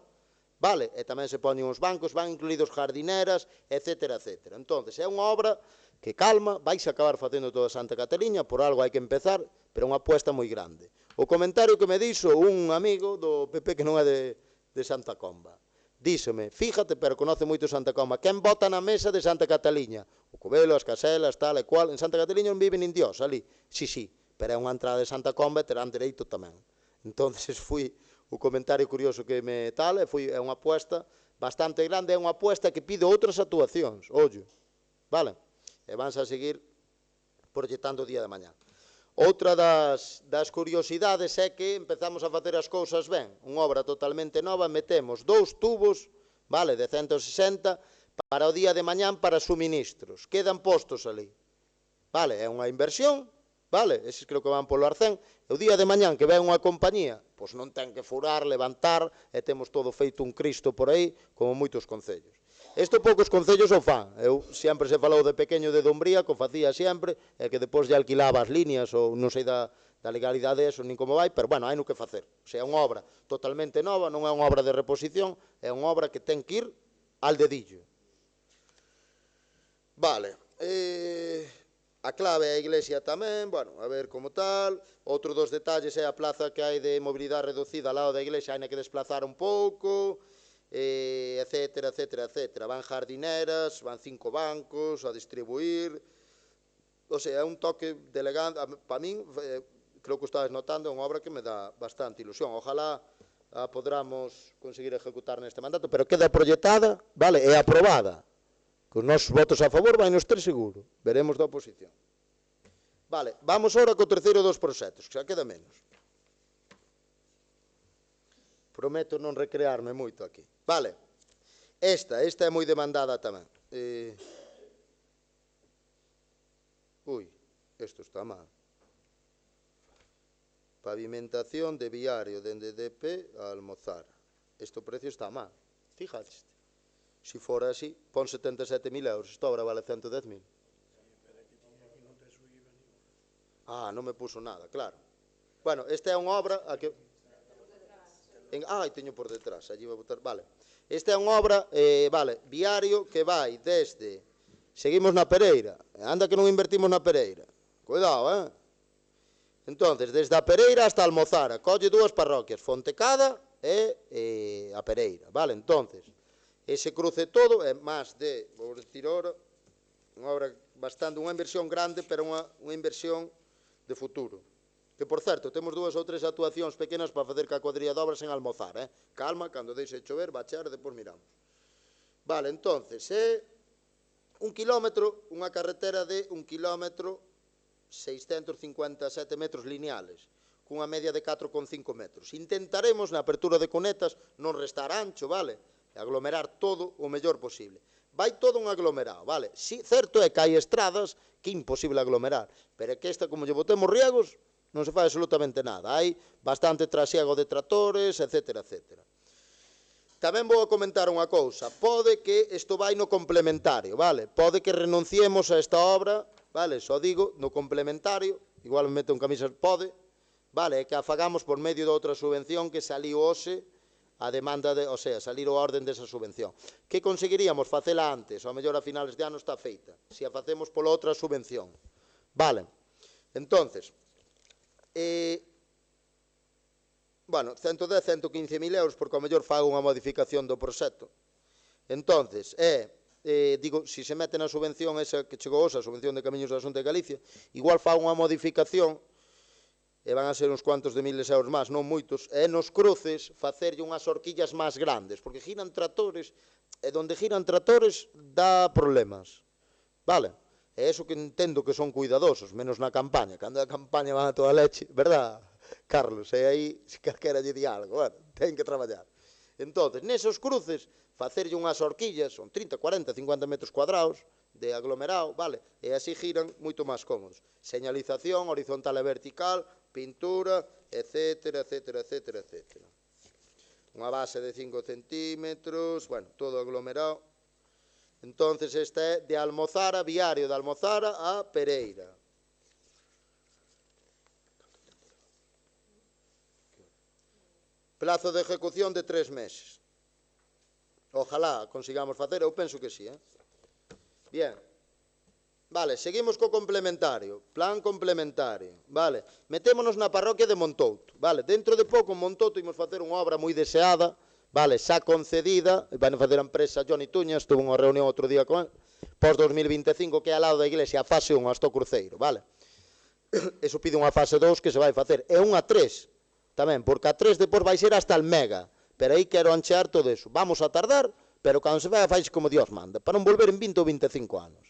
vale? E tamén se poñen os bancos, van incluídos jardineras, etc. Entón, é unha obra que calma, vais a acabar facendo toda Santa Cataliña, por algo hai que empezar, pero é unha apuesta moi grande. O comentario que me dixo un amigo do PP que non é de Santa Comba, díxome, fíjate, pero conoce moito Santa Comba, quen vota na mesa de Santa Cataliña? O Covelo, as Caselas, tal e cual, en Santa Cataliña non vive nin Dios, ali. Sí, pero é unha entrada de Santa Comba e terán dereito tamén. Entón, foi o comentario curioso que me tal, é unha apuesta bastante grande, é unha apuesta que pide outras actuacións, ollo, vale? E vanse a seguir proyectando o día de mañá. Outra das curiosidades é que empezamos a facer as cousas ben. Unha obra totalmente nova, metemos 2 tubos, vale, de 160, para o día de mañán para suministros. Quedan postos ali. Vale, é unha inversión, vale, eses creo que van polo arcén. E o día de mañán que ven unha compañía, pois non ten que furar, levantar, e temos todo feito un Cristo por aí, como moitos concellos. Isto poucos concellos o fan. Eu sempre se falou de pequeño de Dumbría, que o facía sempre, e que depois lle alquilaba as líneas, ou non sei da legalidade eso, nin como vai, pero, bueno, hai no que facer. O sea, é unha obra totalmente nova, non é unha obra de reposición, é unha obra que ten que ir al dedillo. Vale. A clave é a iglesia tamén, bueno, a ver como tal. Outro dos detalles é a plaza que hai de mobilidade reducida ao lado da iglesia, hai que desplazar un pouco, etcétera, etcétera, etcétera. Van jardineras, van 5 bancos a distribuir. O sea, é un toque de elegancia. Para min, creo que o estades notando, é unha obra que me dá bastante ilusión. Ojalá a podamos conseguir ejecutar neste mandato, pero queda proyectada, vale, e aprobada. Con os nosos votos a favor vai nos 3 seguro. Veremos da oposición. Vale, vamos ahora co terceiro dos proxectos, que xa queda menos. Prometo non recrearme moito aquí. Vale, esta é moi demandada tamén. Isto está mal. Pavimentación de viario dende DP a Almozara. Este precio está mal, fíjate. Se fora así, pon 77.000 euros, esta obra vale 110.000. Ah, non me puso nada, claro. Bueno, esta é unha obra a que... teño por detrás, allí vou botar, vale. Esta é unha obra, vale, viario que vai desde... Seguimos na Pereira, anda que non invertimos na Pereira. Cuidado, Entonces, desde a Pereira hasta Almozara, colle 2 parroquias, Fontecada e a Pereira, vale, entonces... Ese cruce todo é máis de, vou decir ahora, unha obra bastante, unha inversión grande, pero unha inversión de futuro. Que, por certo, temos 2 ou 3 actuacións pequenas para facer ca cuadrilla de obras en Almozara, Calma, cando deixe chover, bachar, e depois miramos. Vale, entonces, é un kilómetro, unha carretera de 1 kilómetro 657 metros lineales, cunha media de 4,5 metros. Intentaremos, na apertura de cunetas, non restar ancho, vale? Aglomerar todo o mellor posible. Vai todo un aglomerado, vale? Si, certo é que hai estradas que é imposible aglomerar, pero é que esta, como lle botemos riegos, non se fai absolutamente nada. Hai bastante trasiego de tratores, etcétera, etcétera. Tamén vou a comentar unha cousa. Pode que isto vai no complementario, vale? Pode que renunciemos a esta obra, vale? Só digo, no complementario, igual me meto en camisas, pode, vale? É que a fagamos por medio de outra subvención que saliu hoxe, a demanda, o sea, salir a orden desa subvención. Que conseguiríamos facela antes, ou a mellor a finales de ano está feita, se a facemos pola outra subvención. Vale, entonces, bueno, 110, 115.000 euros, porque ao mellor fago unha modificación do proxecto. Entonces, digo, se se mete na subvención esa que chegou hoxe, a subvención de Camiños da Xunta de Galicia, igual fago unha modificación, e van a ser uns cuantos de miles de euros máis, non moitos, e nos cruces facerlle unhas horquillas máis grandes, porque giran tratores, e donde giran tratores dá problemas, vale? E eso que entendo que son cuidadosos, menos na campaña, cando a campaña van a toda leche, verdad, Carlos? E aí, se calquera lle di algo, bueno, ten que traballar. Entón, nesos cruces, facerlle unhas horquillas, son 30, 40, 50 metros cuadrados, de aglomerado, vale? E así giran moito máis cómodos. Señalización, horizontal e vertical, pintura, etcétera, etcétera, etcétera, etcétera. Unha base de 5 centímetros, bueno, todo aglomerado. Entonces, esta é de Almozara, viario de Almozara a Pereira. Plazo de ejecución de 3 meses. Ojalá consigamos facer, eu penso que sí, Bien. Vale, seguimos co complementario, plan complementario, vale, metémonos na parroquia de Montouto, vale, dentro de pouco en Montouto imos facer unha obra moi deseada, vale, xa concedida, vai facer a empresa Johnny Tuñas, tuve unha reunión outro día con él, pós 2025, que é ao lado da iglesia, a fase 1, hasta o cruceiro, vale, eso pide unha fase 2 que se vai facer, e unha 3, tamén, porque a 3 depois vai ser hasta el Mega, pero aí quero anchear todo eso, vamos a tardar, pero cando se vai como Dios manda, para non volver en 20 ou 25 anos.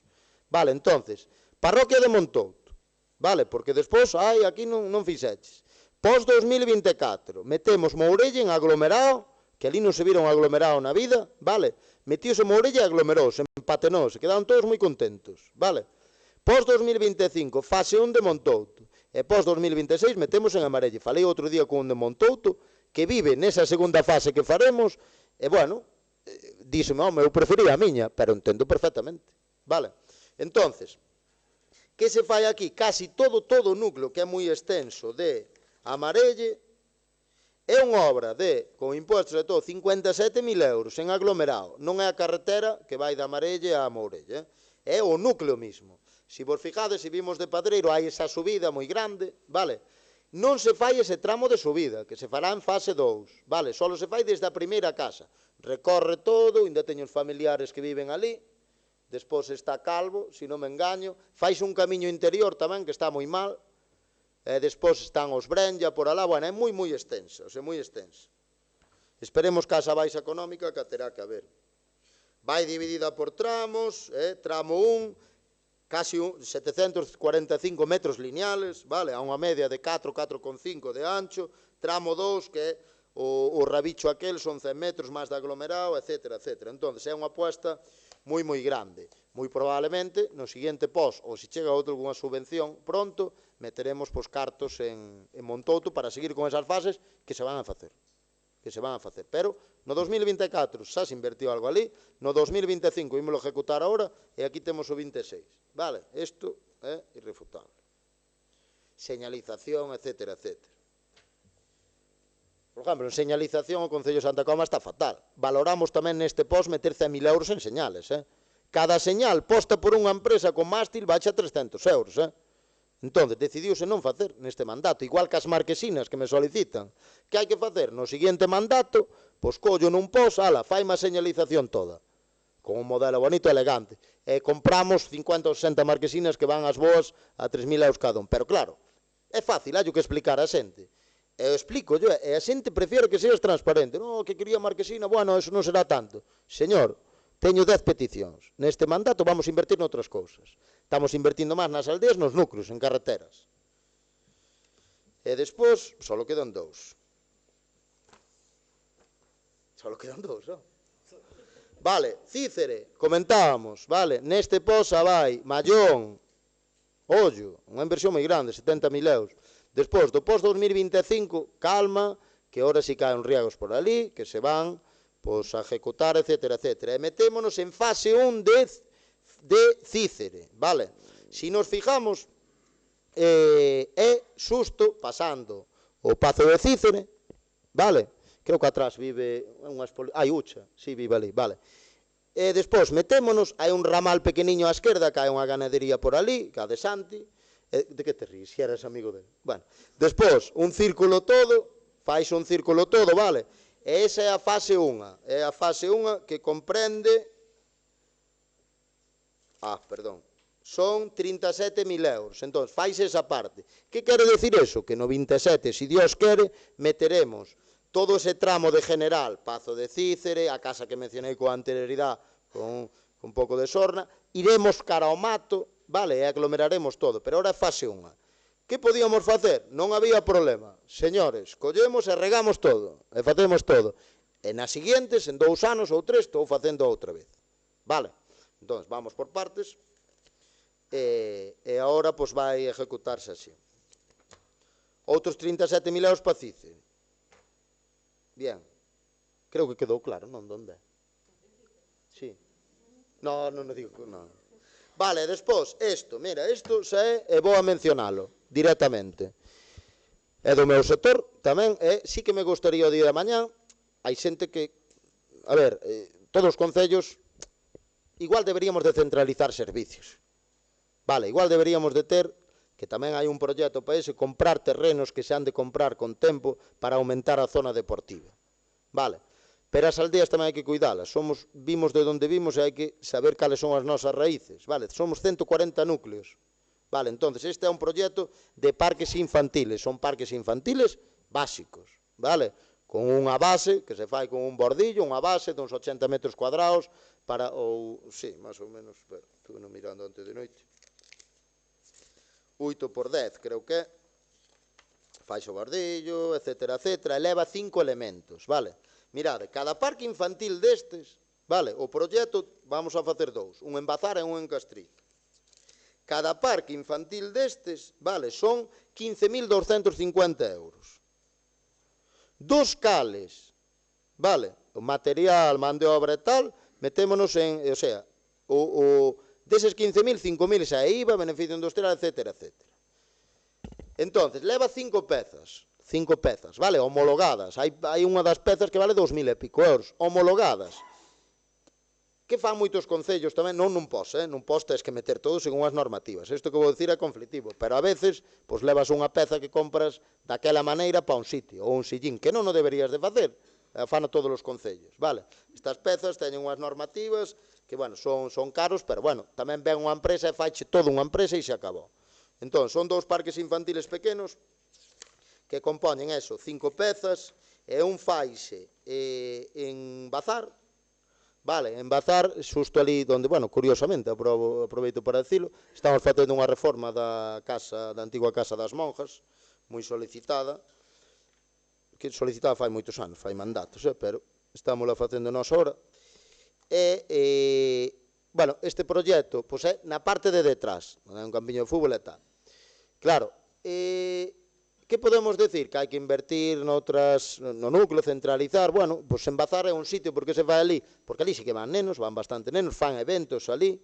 Vale, entonces, parroquia de Montouto, vale? Porque despois, aquí non fixeches. Pós 2024, metemos Mourelle en aglomerado, que ali non se vira un aglomerado na vida, vale? Metíose Mourelle e aglomerouse, empatenose, quedaron todos moi contentos, vale? Pós 2025, fase 1 de Montouto, e pós 2026 metemos en Amarelle. Falei outro día con un de Montouto, que vive nesa segunda fase que faremos, e bueno, díxeme, home, eu prefería a miña, pero entendo perfectamente, vale? Entonces, que se fai aquí? Casi todo o núcleo, que é moi extenso, de Amarelle, é unha obra de, con impostos e todo, 57.000 euros en aglomerado. Non é a carretera que vai de Amarelle a Mourelle, é o núcleo mismo. Se vos fijades, se vimos de Padreiro, hai esa subida moi grande, vale? Non se fai ese tramo de subida, que se fará en fase 2, vale? Solo se fai desde a primeira casa. Recorre todo, ainda teño os familiares que viven ali, despois está Calvo, se non me engaño, fais un camiño interior tamén, que está moi mal, e despois están os Brenya por alá, bueno, é moi extensa, é moi extensa. Esperemos que a baixa económica que terá que haber. Vai dividida por tramos, tramo 1, casi 745 metros lineales, vale, a unha media de 4,5 de ancho, tramo 2, que é o rabicho aquel, son 100 metros máis de aglomerado, etc. Entón, é unha apuesta moi grande. Moi probablemente, no seguinte pós, ou se chega outra alguna subvención pronto, meteremos cartos en Montouto para seguir con esas fases que se van a facer. Pero no 2024 xa se invertiu algo ali, no 2025 ímoslo ejecutar agora, e aquí temos o 26. Vale, isto é irrefutable. Señalización, etc. Por exemplo, en señalización o Concello de Santa Comba está fatal. Valoramos tamén neste pós meter 100.000 euros en señales. Cada señal posta por unha empresa con mástil baixa 300 euros. Entón, decidiuse non facer neste mandato, igual que as marquesinas que me solicitan. Que hai que facer? No seguinte mandato, pois collo nun pós, faime a señalización toda, con un modelo bonito e elegante. E compramos 50 ou 60 marquesinas que van as boas a 3.000 euros cada un. Pero claro, é fácil, hai que explicar a xente. E eu explico, e a xente prefiere que seas transparente. Non, que quería marquesina, bueno, eso non será tanto. Señor, teño 10 peticións. Neste mandato vamos a invertir noutras cousas. Estamos invertindo máis nas aldeas, nos núcleos, en carreteras. E despois, só quedan 2. Só quedan 2, non? Vale, Cícere, comentábamos, vale, neste posa vai Mallón, ollo, unha inversión moi grande, 70.000 euros. Despois, do pós 2025, calma, que ahora si caen riegos por ali, que se van a ejecutar, etc. E metémonos en fase 1 de Cícere, vale? Si nos fijamos, é xusto pasando o Pazo de Cícere, vale? Creo que atrás vive Ucha, si vive ali, vale? E despois metémonos, hai un ramal pequeniño á esquerda, que hai unha ganadería por ali, que a de Santi. De que te ríes, si eres amigo dele? Bueno, despois, un círculo todo, fais un círculo todo, vale? E esa é a fase 1, é a fase 1 que comprende, son 37.000 euros, entón, fais esa parte. Que quere decir eso? Que no 27, se Dios quere, meteremos todo ese tramo de general, Pazo de Cícere, a casa que mencionei coa anterioridade, con un pouco de sorna, iremos cara ao mato, vale, e aglomeraremos todo, pero ahora é fase 1. Que podíamos facer? Non había problema. Señores, collemos e regamos todo, e facemos todo. E nas seguintes, en 2 anos ou 3, estou facendo outra vez. Vale? Entón, vamos por partes, e agora vai ejecutarse así. Outros 37.000 euros para Cícere. Bien. Creo que quedou claro, non? Donde? Sí. Non digo, non. Vale, despois, isto, mira, isto xa é vou a mencionalo directamente. É do meu sector tamén, sí que me gustaría o día de mañá, hai xente que, a ver, todos os concellos, igual deberíamos de centralizar servicios. Vale, igual deberíamos de ter, que tamén hai un proxecto para ese, comprar terrenos que se han de comprar con tempo para aumentar a zona deportiva. Vale. Pero as aldeas tamén hai que cuidalas. Vimos de onde vimos e hai que saber cales son as nosas raíces. Vale, somos 140 núcleos. Vale, entonces este é un proxecto de parques infantiles. Son parques infantiles básicos. Vale, con unha base que se fai con un bordillo, unha base de uns 80 metros cuadrados para, sí, máis ou menos, estuve non mirando antes de noite. 8 por 10, creo que é, fai o bordillo, etcétera, etcétera, e leva 5 elementos, vale? Mirade, cada parque infantil destes, vale, o proxecto vamos a facer dous, un en Bazar e un en Castriz. Cada parque infantil destes, vale, son 15.250 euros. Dos cales, vale, o material, man de obra e tal, metémonos en, o sea, deses 15.000, 5.000 xa IVA, beneficio industrial, etcétera, etcétera. Entonces, leva 5 pezas, vale, homologadas. Hai unha das pezas que vale 2.000 e pico euros, homologadas. Que fan moitos concellos tamén, non tes que meter todo según as normativas. Isto que vou dicir é conflictivo, pero a veces, pois levas unha peza que compras daquela maneira para un sitio, ou un sillín, que non o deberías de facer, fano todos os concellos, vale? Estas pezas teñen unhas normativas que, bueno, son caros, pero, bueno, tamén ven unha empresa e faiche toda unha empresa e se acabou. Entón, son dous parques infantiles pequenos que compoñen eso, 5 pezas, e un faixe en Bazar, vale, en Bazar, xusto ali donde, bueno, curiosamente, aproveito para dicilo, estamos facendo unha reforma da antigua Casa das Monjas, moi solicitada, que solicitada fai moitos anos, fai mandatos, pero estamos facendo nós ahora, bueno, este proxecto, pois é na parte de detrás, non é un campiño de fútbol e tal. Claro, que podemos decir? Que hai que invertir no núcleo, centralizar, bueno, pois en Bazar é un sitio, porque se vai ali? Porque ali sí que van nenos, van bastante nenos, fan eventos ali,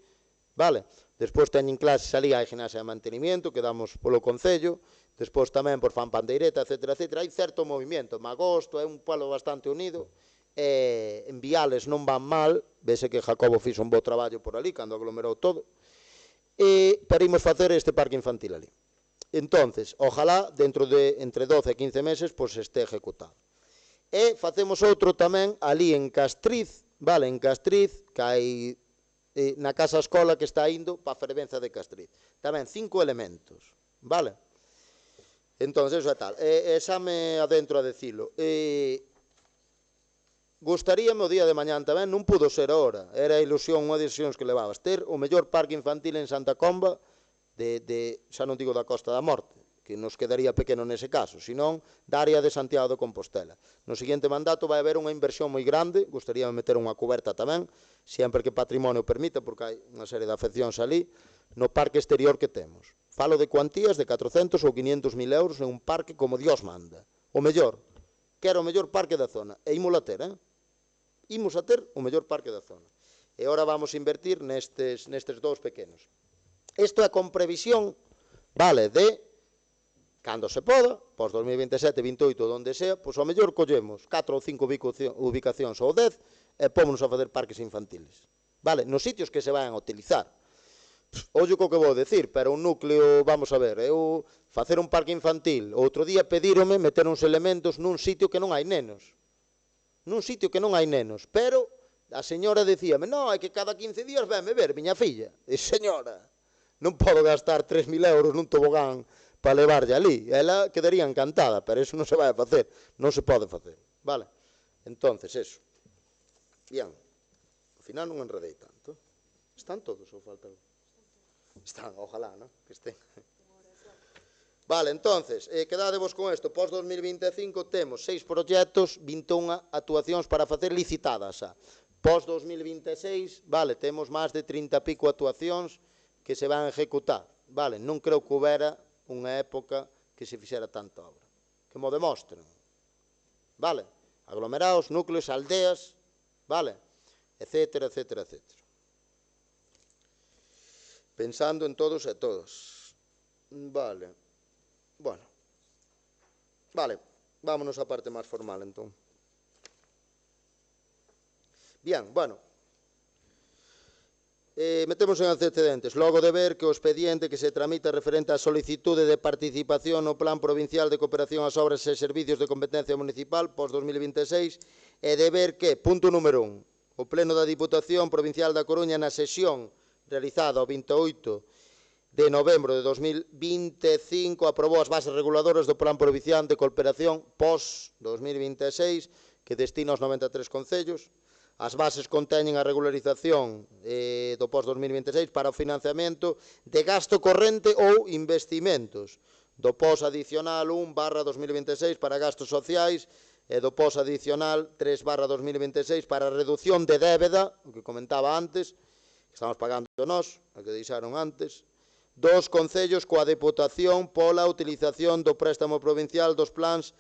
vale? Despois teñen clases ali, hai gimnasia de mantenimiento, que damos polo concello, despois tamén por fan pandeireta, etcétera, etcétera, hai certo movimento, Magosto é un pueblo bastante unido, en Viales non van mal, vese que Jacobo fixo un bo traballo por ali, cando aglomerou todo, pero imos facer este parque infantil ali. Entonces, ojalá, dentro de entre 12 e 15 meses, pois este ejecutado. E facemos outro tamén ali en Castriz, vale, en Castriz, que hai na casa escola que está indo para a fervenza de Castriz. Tamén 5 elementos, vale? Entón, eso é tal. Xa me adentro a decilo. Gostaríame o día de mañán tamén, non pudo ser ahora, era a ilusión, unha das ilusións que levabas, ter o mellor parque infantil en Santa Comba, xa non digo da Costa da Morte, que nos quedaría pequeno nese caso, senón da área de Santiago de Compostela. No seguinte mandato vai haber unha inversión moi grande, gostaría meter unha cuberta tamén, sempre que patrimonio permita, porque hai unha serie de afeccións ali, no parque exterior que temos. Falo de cuantías de 400 ou 500.000 euros en un parque como Dios manda. O mellor, quero o mellor parque da zona, e imos a ter, imos a ter o mellor parque da zona. E agora vamos a invertir nestes dous pequenos. Isto é con previsión, vale, de, cando se poda, pos 2027, 28, donde sea, pois ao mellor collemos 4 ou 5 ubicacións ou 10 e pómonos a facer parques infantiles. Vale, nos sitios que se vayan a utilizar. Ollo co que vou decir, pero un núcleo, vamos a ver, eu facer un parque infantil, outro día pedírome meter uns elementos nun sitio que non hai nenos. Nun sitio que non hai nenos, pero a señora decíame, non, é que cada 15 días venme ver, miña filla. E señora, non podo gastar 3.000 euros nun tobogán para levarlle ali. Ela quedaría encantada, pero eso non se vai a facer, non se pode facer, vale? Entonces, eso. Bien, ao final non enredei tanto. Están todos ou falta algo? Están, ojalá, non? Que estén. Vale, entonces, quedadevos con isto. Pós 2025 temos 6 proxectos, 21 actuacións para facer licitadas. Pós 2026, vale, temos máis de 30 e pico actuacións que se van a ejecutar, vale, non creo que houbera unha época que se fixera tanta obra, que mo demostren, vale, aglomerados, núcleos, aldeas, vale, etcétera, etcétera, etcétera. Pensando en todos e todas, vale, bueno, vale, vámonos á parte máis formal, entón. Bien, bueno, metemos en antecedentes, logo de ver que o expediente que se tramita referente á solicitude de participación no Plan Provincial de Cooperación ás Obras e Servicios de Competencia Municipal pós 2026 e de ver que, punto número 1, o Pleno da Diputación Provincial da Coruña na sesión realizada o 28 de novembro de 2025 aprobou as bases reguladoras do Plan Provincial de Cooperación pós 2026 que destina aos 93 concellos. As bases conteñen a regularización do post-2026 para o financiamento de gasto corrente ou investimentos, do post-adicional 1/2026 para gastos sociais e do post-adicional 3/2026 para a reducción de débeda, o que comentaba antes, que estamos pagando nós, a que deixaron antes, dos concellos coa Deputación pola utilización do préstamo provincial dos plans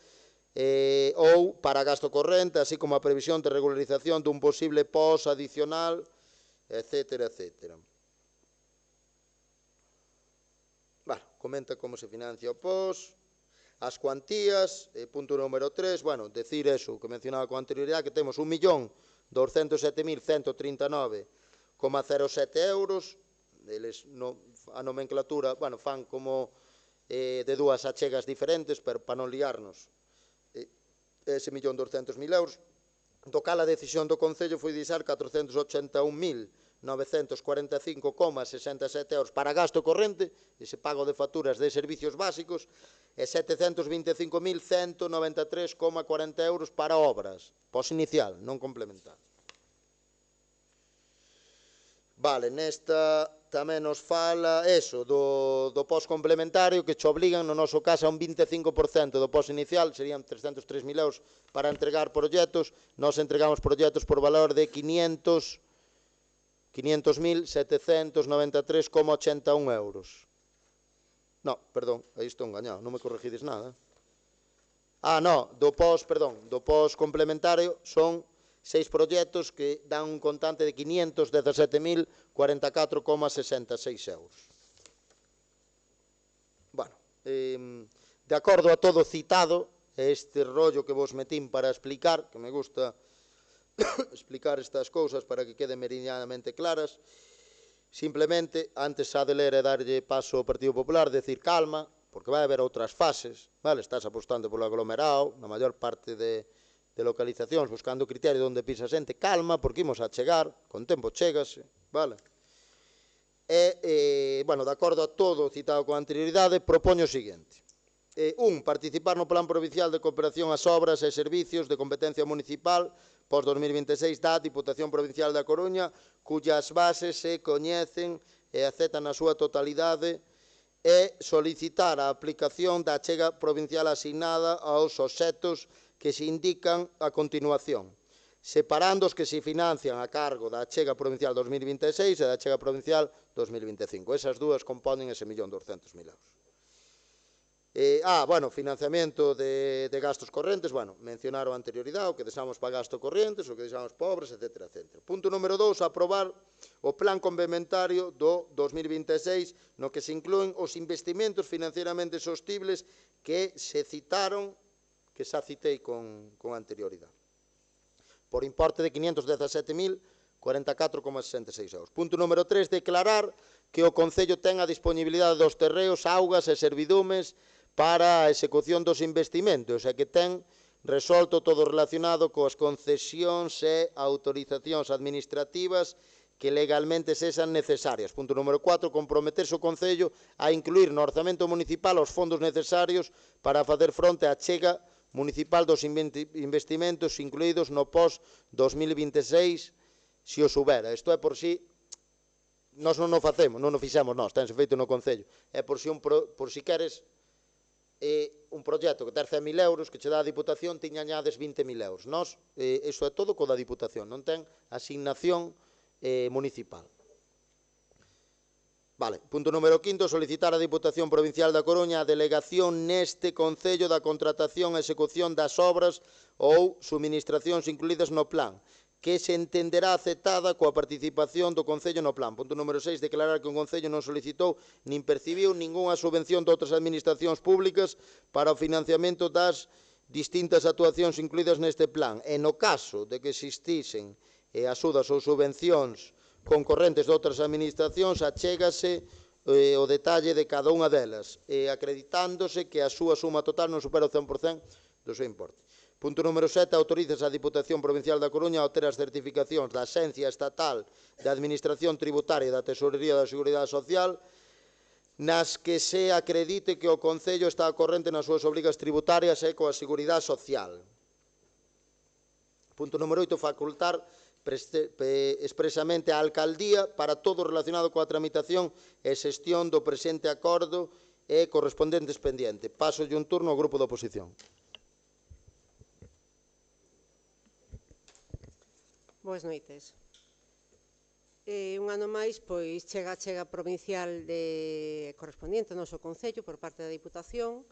ou para gasto corrente, así como a previsión de regularización dun posible POS adicional, etcétera, etcétera. Bueno, comenta como se financia o POS, as cuantías, punto número 3, bueno, decir eso, que mencionaba con anterioridade, que temos 1.207.139,07 euros, eles a nomenclatura, bueno, fan como de dúas achegas diferentes, pero para non liarnos, ese 1.200.000 euros, do cal a decisión do Concello foi deixar 481.945,67 euros para gasto corrente, ese pago de facturas de servicios básicos, e 725.193,40 euros para obras, pos inicial, non complementar. Vale, nesta tamén nos fala eso, do pos complementario, que che obligan, no noso caso, a un 25% do pos inicial, serían 303.000 euros para entregar proxectos, nós entregamos proxectos por valor de 500.793,81 euros. No, perdón, aí estou engañado, non me corregides nada. No, do pos complementario son 6 proxectos que dan un contante de 517.044,66 euros. Bueno, de acordo a todo citado, este rollo que vos metín para explicar, que me gusta explicar estas cousas para que queden meridianamente claras, simplemente, antes xa de ler e darlle paso ao Partido Popular, decir calma, porque vai haber outras fases, vale? Estás apostando polo aglomerado, na maior parte de localizacións, buscando criterio onde pisa xente, calma, porque imos a chegar, con tempo chégase, vale? Bueno, de acordo a todo citado con anterioridade, propoño o seguinte. Participar no Plan Provincial de Cooperación ás Obras e Servicios de competencia municipal pós-2026 da Diputación Provincial da Coruña, cuyas bases se coñecen e aceptan na súa totalidade, e solicitar a aplicación da achega provincial asignada aos obxectos que se indican a continuación, separando os que se financian a cargo da achega provincial 2026 e da achega provincial 2025. Esas dúas componen ese 1.200.000 euros. Bueno, financiamento de gastos correntes, bueno, mencionaron anterioridade, o que deixamos para gasto correntes, o que deixamos para obras, etcétera, etcétera. Punto número 2, aprobar o plan complementario do 2026, no que se inclúen os investimentos financieramente sostibles que se citaron, que xa citei con anterioridade, por importe de 517.044,66 euros. Punto número 3, declarar que o Concello ten a disponibilidade dos terreos, augas e servidumes para a execución dos investimentos e que ten resolto todo relacionado coas concesións e autorizacións administrativas que legalmente sexan necesarias. Punto número 4, comprometerse o Concello a incluir no orzamento municipal os fondos necesarios para facer fronte á achega municipal dos investimentos incluídos no post-2026, se os houbera. Isto é por si, nós non o facemos, non o fixemos nós, tense feito no Concello. É por si queres un proxecto que ter 100.000 euros, que che dá a Diputación, ti añades 20.000 euros. Nós, iso é todo co da Diputación, non ten asignación municipal. Vale, punto número 5, solicitar á Diputación Provincial da Coruña a delegación neste Concello da contratación e execución das obras ou suministracións incluídas no plan, que se entenderá aceptada coa participación do Concello no plan. Punto número 6, declarar que o Concello non solicitou nin percibiu ningunha subvención de outras administracións públicas para o financiamento das distintas actuacións incluídas neste plan. E no caso de que existisen axudas ou subvencións concorrentes de outras administracións, achégase o detalle de cada unha delas, acreditándose que a súa suma total non supera o 100% do seu importe. Punto número 7, autorizas a Diputación Provincial da Coruña a obter as certificacións da Axencia Estatal de Administración Tributaria e da Tesorería da Seguridade Social, nas que se acredite que o Concello está a corrente nas súas obrigas tributarias e coa Seguridade Social. Punto número 8, facultar expresamente á Alcaldía para todo relacionado coa tramitación e xestión do presente acordo e correspondente expediente. Pásolle un turno ao Grupo da Oposición. Boas noites. Un ano máis, pois, chega a chega provincial correspondiente ao noso Concello por parte da Diputación,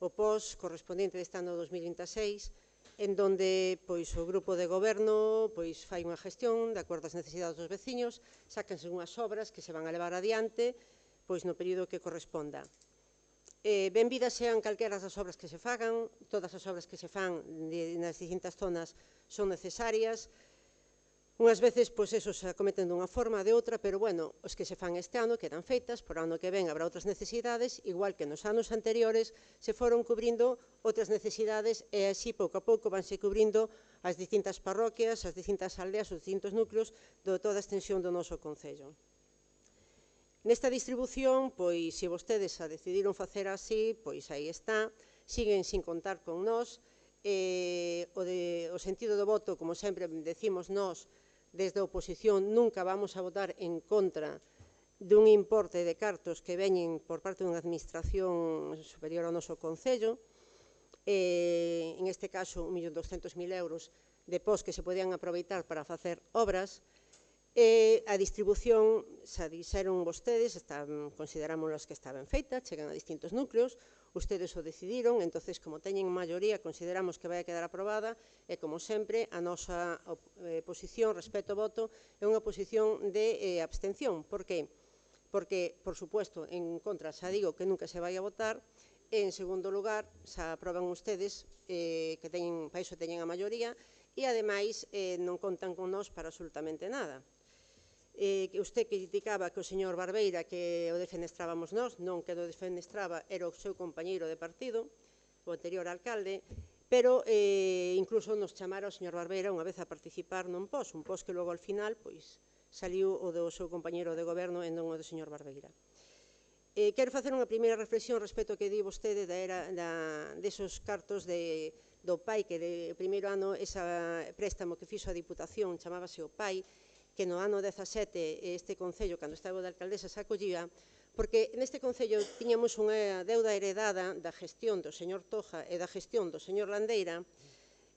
o POS correspondiente deste ano 2026, en donde pois, o Grupo de Goberno pois, fai unha gestión de acordo ás necesidades dos veciños, sácanse unhas obras que se van a levar adiante pois, no período que corresponda. Benvidas sean calqueras das obras que se fagan, todas as obras que se fan nas distintas zonas son necesarias. Unhas veces, pois, eso se acometen dunha forma, de outra, pero, bueno, os que se fan este ano quedan feitas, por ano que ven habrá outras necesidades, igual que nos anos anteriores se foron cubrindo outras necesidades e así, pouco a pouco, vanse cubrindo as distintas parroquias, as distintas aldeas, os distintos núcleos de toda a extensión do noso Concello. Nesta distribución, pois, se vostedes a decidiron facer así, pois aí está, siguen sin contar con nós, o sentido do voto, como sempre decimos nós, desde a oposición nunca vamos a votar en contra dun importe de cartos que veñen por parte dunha administración superior ao noso Concello, en este caso 1.200.000 euros de POS que se podían aproveitar para facer obras, e a distribución, xa dixeron vostedes, consideramos que estaban feitas, chegan a distintos núcleos, ustedes o decidiron, entonces, como teñen maioría, consideramos que vai a quedar aprobada e, como sempre, a nosa posición respecto ao voto é unha posición de abstención. Por qué? Porque, por supuesto, en contra xa digo que nunca se vai a votar, e, en segundo lugar, xa aproban ustedes que para iso teñen a maioría e, ademais, non contan con nós para absolutamente nada. Usted criticaba que o señor Barbeira que o defenestrábamos nós, non que o defenestraba era o seu compañeiro de partido, o anterior alcalde, pero incluso nos chamara o señor Barbeira unha vez a participar nun POS, un POS que logo ao final saliu o do seu compañeiro de goberno e non o do señor Barbeira. Quero facer unha primeira reflexión respecto ao que di vostede desos cartos do PAI, que de primeiro ano ese préstamo que fixo a Diputación chamábase o PAI, que no ano 17 este Concello, cando estaba de alcaldesa, se acollía, porque neste Concello tiñamos unha deuda heredada da gestión do señor Toja e da gestión do señor Landeira,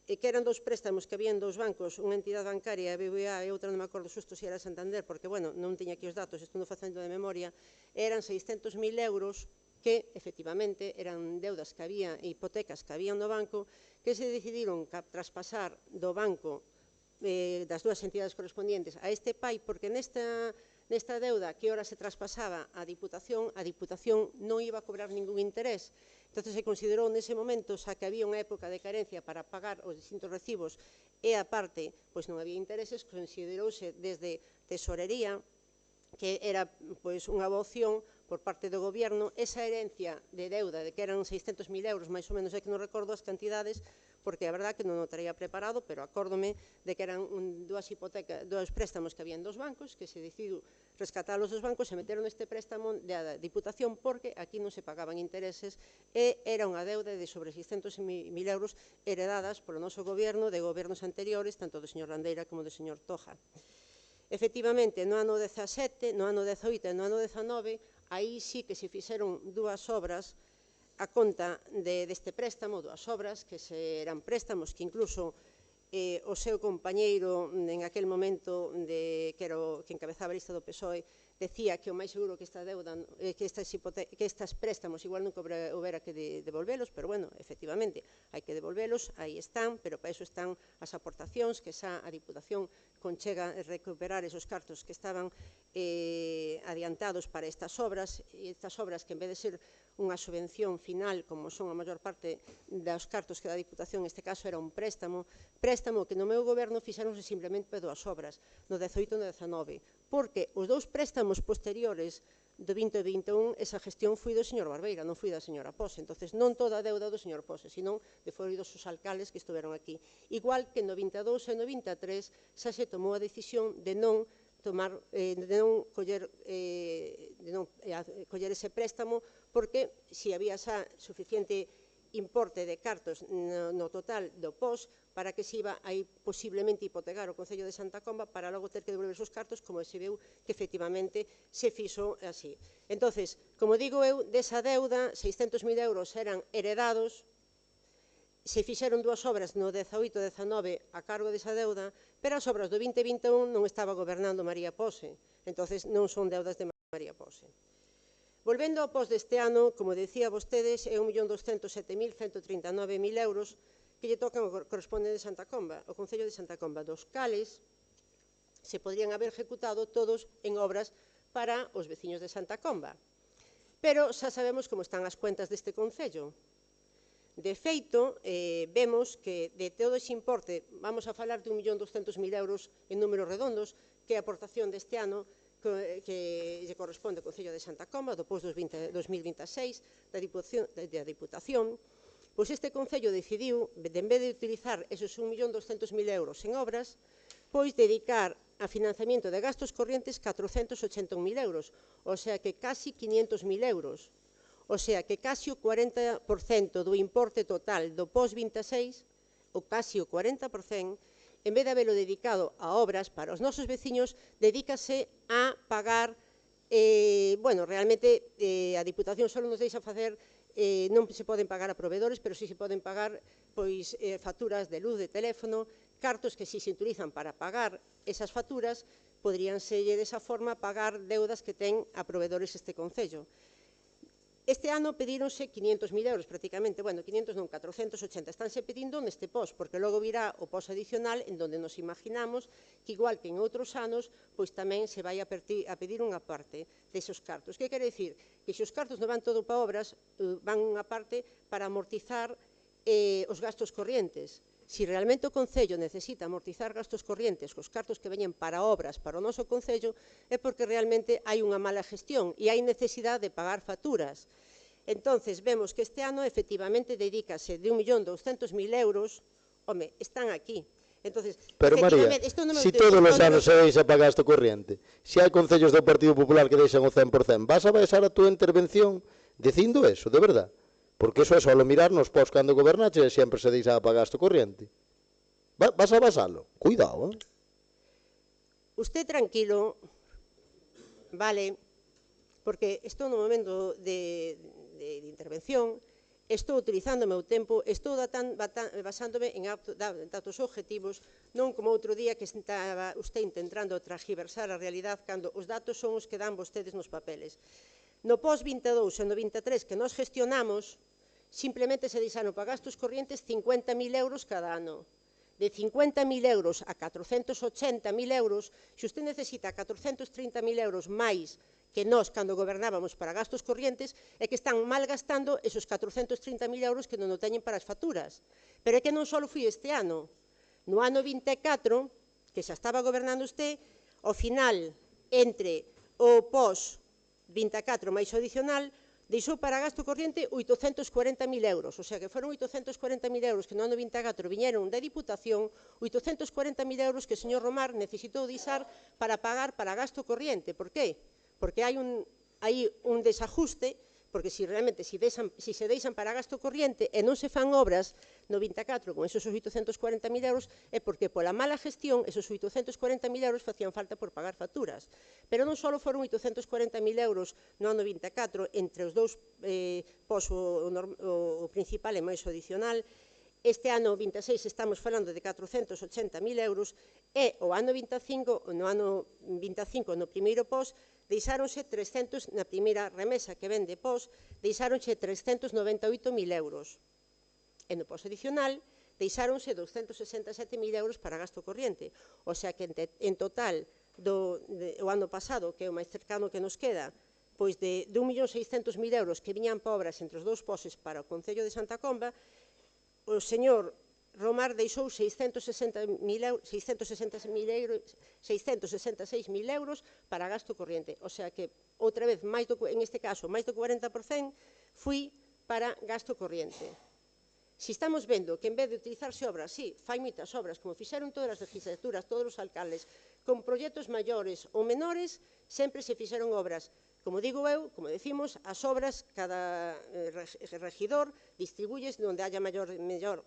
que eran dous préstamos que habían dos bancos, unha entidade bancaria, a BBVA, e outra non me acordo xusto se era Santander, porque, bueno, non tiña aquí os datos, estou facendo de memoria, eran 600.000 euros que, efectivamente, eran deudas que había, hipotecas que habían no banco, que se decidiron traspasar do banco das dúas entidades correspondientes a este PAI, porque nesta deuda que ora se traspasaba á Diputación, a Diputación non iba a cobrar ningún interés. Entón, se considerou nese momento, xa que había unha época de carencia para pagar os distintos recibos e, aparte, pois non había intereses, considerouse desde Tesorería que era unha boa opción por parte do Goberno esa herencia de deuda de que eran 600.000 euros, máis ou menos, é que non recordo as cantidades, porque a verdad que non o traía preparado, pero acórdome de que eran dous préstamos que habían dos bancos, que se decidiu rescatalos dos bancos e meteron este préstamo da Diputación porque aquí non se pagaban intereses e era unha deuda de sobre 600.000 euros heredadas polo noso Goberno, de gobernos anteriores, tanto do señor Landeira como do señor Toja. Efectivamente, no ano 17, no ano 18 e no ano 19, aí sí que se fixeron dúas obras a conta deste préstamo, dúas obras que eran préstamos que incluso o seu compañeiro en aquel momento, que era o que encabezaba a lista do PSOE, decía que o máis seguro que estes préstamos igual nunca houbera que devolvelos, pero, bueno, efectivamente, hai que devolvelos, aí están, pero para iso están as aportacións que xa a Diputación conchega recuperar esos cartos que estaban adiantados para estas obras que en vez de ser unha subvención final, como son a maior parte dos cartos que da Diputación, neste caso era un préstamo que no meu goberno fixéronse simplemente para dúas obras, no 18 e no 19, porque os dous préstamos posteriores do 20 e 21, esa gestión foi do señor Barbeira, non foi da señora Pose, entonces non toda a deuda do señor Pose, senón de foi dos alcaldes que estiveron aquí. Igual que no 22 e no 23 xa se tomou a decisión de non coller ese préstamo, porque se había xa suficiente importe de cartos no total do POS para que se iba a posiblemente hipotecar o Concello de Santa Comba para logo ter que devolver os cartos, como se viu que efectivamente se fixo así. Entonces, como digo eu, desa deuda, 600.000 euros eran heredados, se fixeron dúas obras no 18-19 a cargo desa deuda, pero as obras do 2021 non estaba gobernando María Pose, entonces non son deudas de María Pose. Volvendo ao POS deste ano, como decía vostedes, é 1.207.139.000 euros que lle tocan corresponde de Santa Comba, o Concello de Santa Comba, dos cales se podrían haber ejecutado todos en obras para os veciños de Santa Comba. Pero xa sabemos como están as cuentas deste Concello. De feito, vemos que de todo ese importe, vamos a falar de 1.200.000 euros en números redondos, que é a aportación deste ano que lle corresponde ao Concello de Santa Comba, do POS 2026 da Diputación, pois este Concello decidiu, en vez de utilizar esos 1.200.000 euros en obras, pois dedicar a financiamento de gastos corrientes 481.000 euros, o sea que casi 500.000 euros. O sea que casi o 40% do importe total do POS 26, ou casi o 40%, en vez de haberlo dedicado a obras para os nosos veciños, dedícase a pagar, realmente a Diputación só nos deixa facer, non se poden pagar a proveedores, pero sí se poden pagar facturas de luz, de teléfono, cartos que si se utilizan para pagar esas facturas, poderían ser desa forma pagar deudas que ten a proveedores este Concello. Este ano pedíronse 500.000 euros prácticamente, 500 non, 480, estánse pedindo neste POS, porque logo virá o POS adicional en donde nos imaginamos que igual que en outros anos, pois tamén se vai a pedir unha parte desos cartos. Que quere dicir? Que se os cartos non van todo para obras, van unha parte para amortizar os gastos corrientes. Si realmente o Concello necesita amortizar gastos corrientes cos cartos que veñen para obras para o noso Concello é porque realmente hai unha mala gestión e hai necesidade de pagar facturas. Entonces, vemos que este ano, efectivamente, dedícase de 1.200.000 euros, están aquí. Entonces, pero María, si todos os anos se deixa para gasto corriente, se hai concellos do Partido Popular que deixan o 100%, vas a baixar a túa intervención dicindo eso, de verdad? Porque eso é só mirar nos POS cando gobernaches e sempre se deixaba para gasto corriente. Vas a basalo? Cuidado, Usted tranquilo, vale, porque estou no momento de intervención, estou utilizando o meu tempo, estou basándome en datos objetivos, non como outro día que estaba usted intentando transgiversar a realidade cando os datos son os que dan vostedes nos papeles. No POS 22 e no 23 que nos gestionamos, simplemente se deixaron para gastos corrientes 50.000 euros cada ano. De 50.000 euros a 480.000 euros, se usted necesita 430.000 euros máis que nós, cando gobernábamos para gastos corrientes, é que están malgastando esos 430.000 euros que non o teñen para as facturas. Pero é que non só foi este ano. No ano 24, que xa estaba gobernando usted, ao final, entre o POS 24 máis o adicional, deixou para gasto corriente 840.000 euros, o sea que foron 840.000 euros que no ano 24 viñeron da Diputación, 840.000 euros que o señor Romar necesitou deixar para pagar para gasto corriente. Por qué? Porque hai un desajuste, porque se realmente se deixan para gasto corriente e non se fan obras no 24 con esos 840.000 euros é porque pola mala gestión esos 840.000 euros facían falta por pagar facturas. Pero non só foron 840.000 euros no ano 24 entre os dous POS, o principal e máis o adicional. Este ano 26 estamos falando de 480.000 euros e o ano 25, no primeiro POS, deixáronse 300, na primeira remesa que ven de POS, deixáronse 398.000 euros. E no POS adicional, deixáronse 267.000 euros para gasto corriente. O sea que en total, o ano pasado, que é o máis cercano que nos queda, pois de 1.600.000 euros que viñan para obras entre os dous POSes para o Concello de Santa Comba, o señor Romar deixou 666.000 euros para gasto corriente. O sea que, outra vez, en este caso, máis do 40% foi para gasto corriente. Si estamos vendo que en vez de utilizarse obras, sí, fai moitas obras, como fixeron todas as legislaturas, todos os alcaldes, con proxectos maiores ou menores, sempre se fixeron obras Como digo eu, como decimos, as obras, cada regidor distribúyes onde haya mellor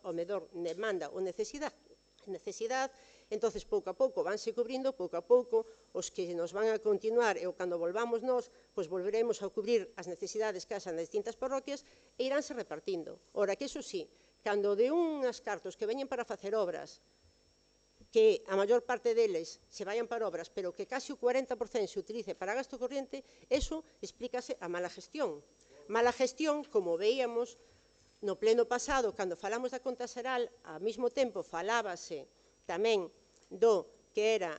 ou menor demanda ou necesidade, entonces pouco a pouco vanse cubrindo, pouco a pouco os que nos van a continuar e cando volvamos nós, pois volveremos a cubrir as necesidades que haxan nas distintas parroquias e iránse repartindo. Ora, que iso sí, cando de unhas cartos que veñen para facer obras, que a maior parte deles se vayan para obras, pero que casi o 40% se utilice para gasto corriente, eso explícase a mala gestión. Mala gestión, como veíamos no pleno pasado, cando falamos da conta xeral, ao mesmo tempo falábase tamén do que era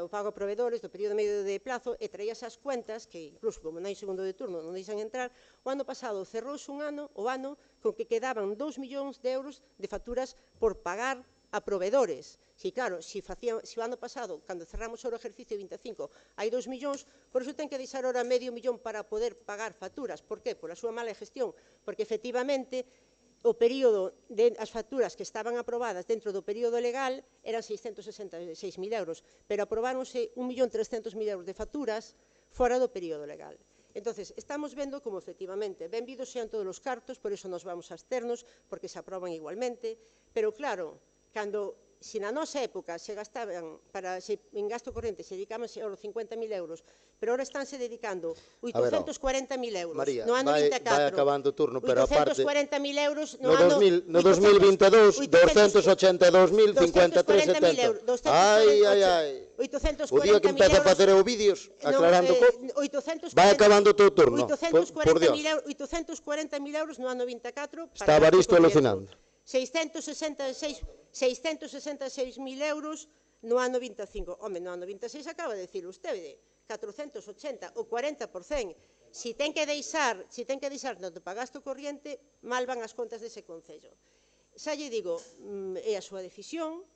o pago a proveedores do período medio de plazo e traíase as cuentas, que incluso como non hai segundo de turno non deixan entrar, o ano pasado cerrouse o ano con que quedaban 2 millóns de euros de facturas por pagar a proveedores. Si, claro, se o ano pasado, cando cerramos o exercicio 25, hai 2 millóns, por iso ten que deixar ahora medio millón para poder pagar facturas. Por que? Pola súa mala gestión. Porque, efectivamente, o período as facturas que estaban aprobadas dentro do período legal eran 666.000 euros, pero aprobáronse 1.300.000 euros de facturas fora do período legal. Entón, estamos vendo como, efectivamente, benvidos sean todos os cartos, por iso nos vamos a absternos, porque se aproban igualmente, pero, claro, cando, se na nosa época se gastaban, en gasto corrente se dedicaban aos 50.000 euros, pero ahora estánse dedicando 840.000 euros no ano 24. Vai acabando o turno, pero aparte... 840.000 euros no 2022, 282.053,70. Ai, ai, ai. O día que empeza a facer eu vídeos aclarando... Vai acabando o teu turno, por Dios. 840.000 euros no ano 24. Está Baristo alucinando. 666.000 euros no ano 25. Home, no ano 26 acaba de decir usted, 480, o 40%. Si ten que deixar no gasto corriente, mal van as contas dese concello. Xa lle digo, é a súa decisión,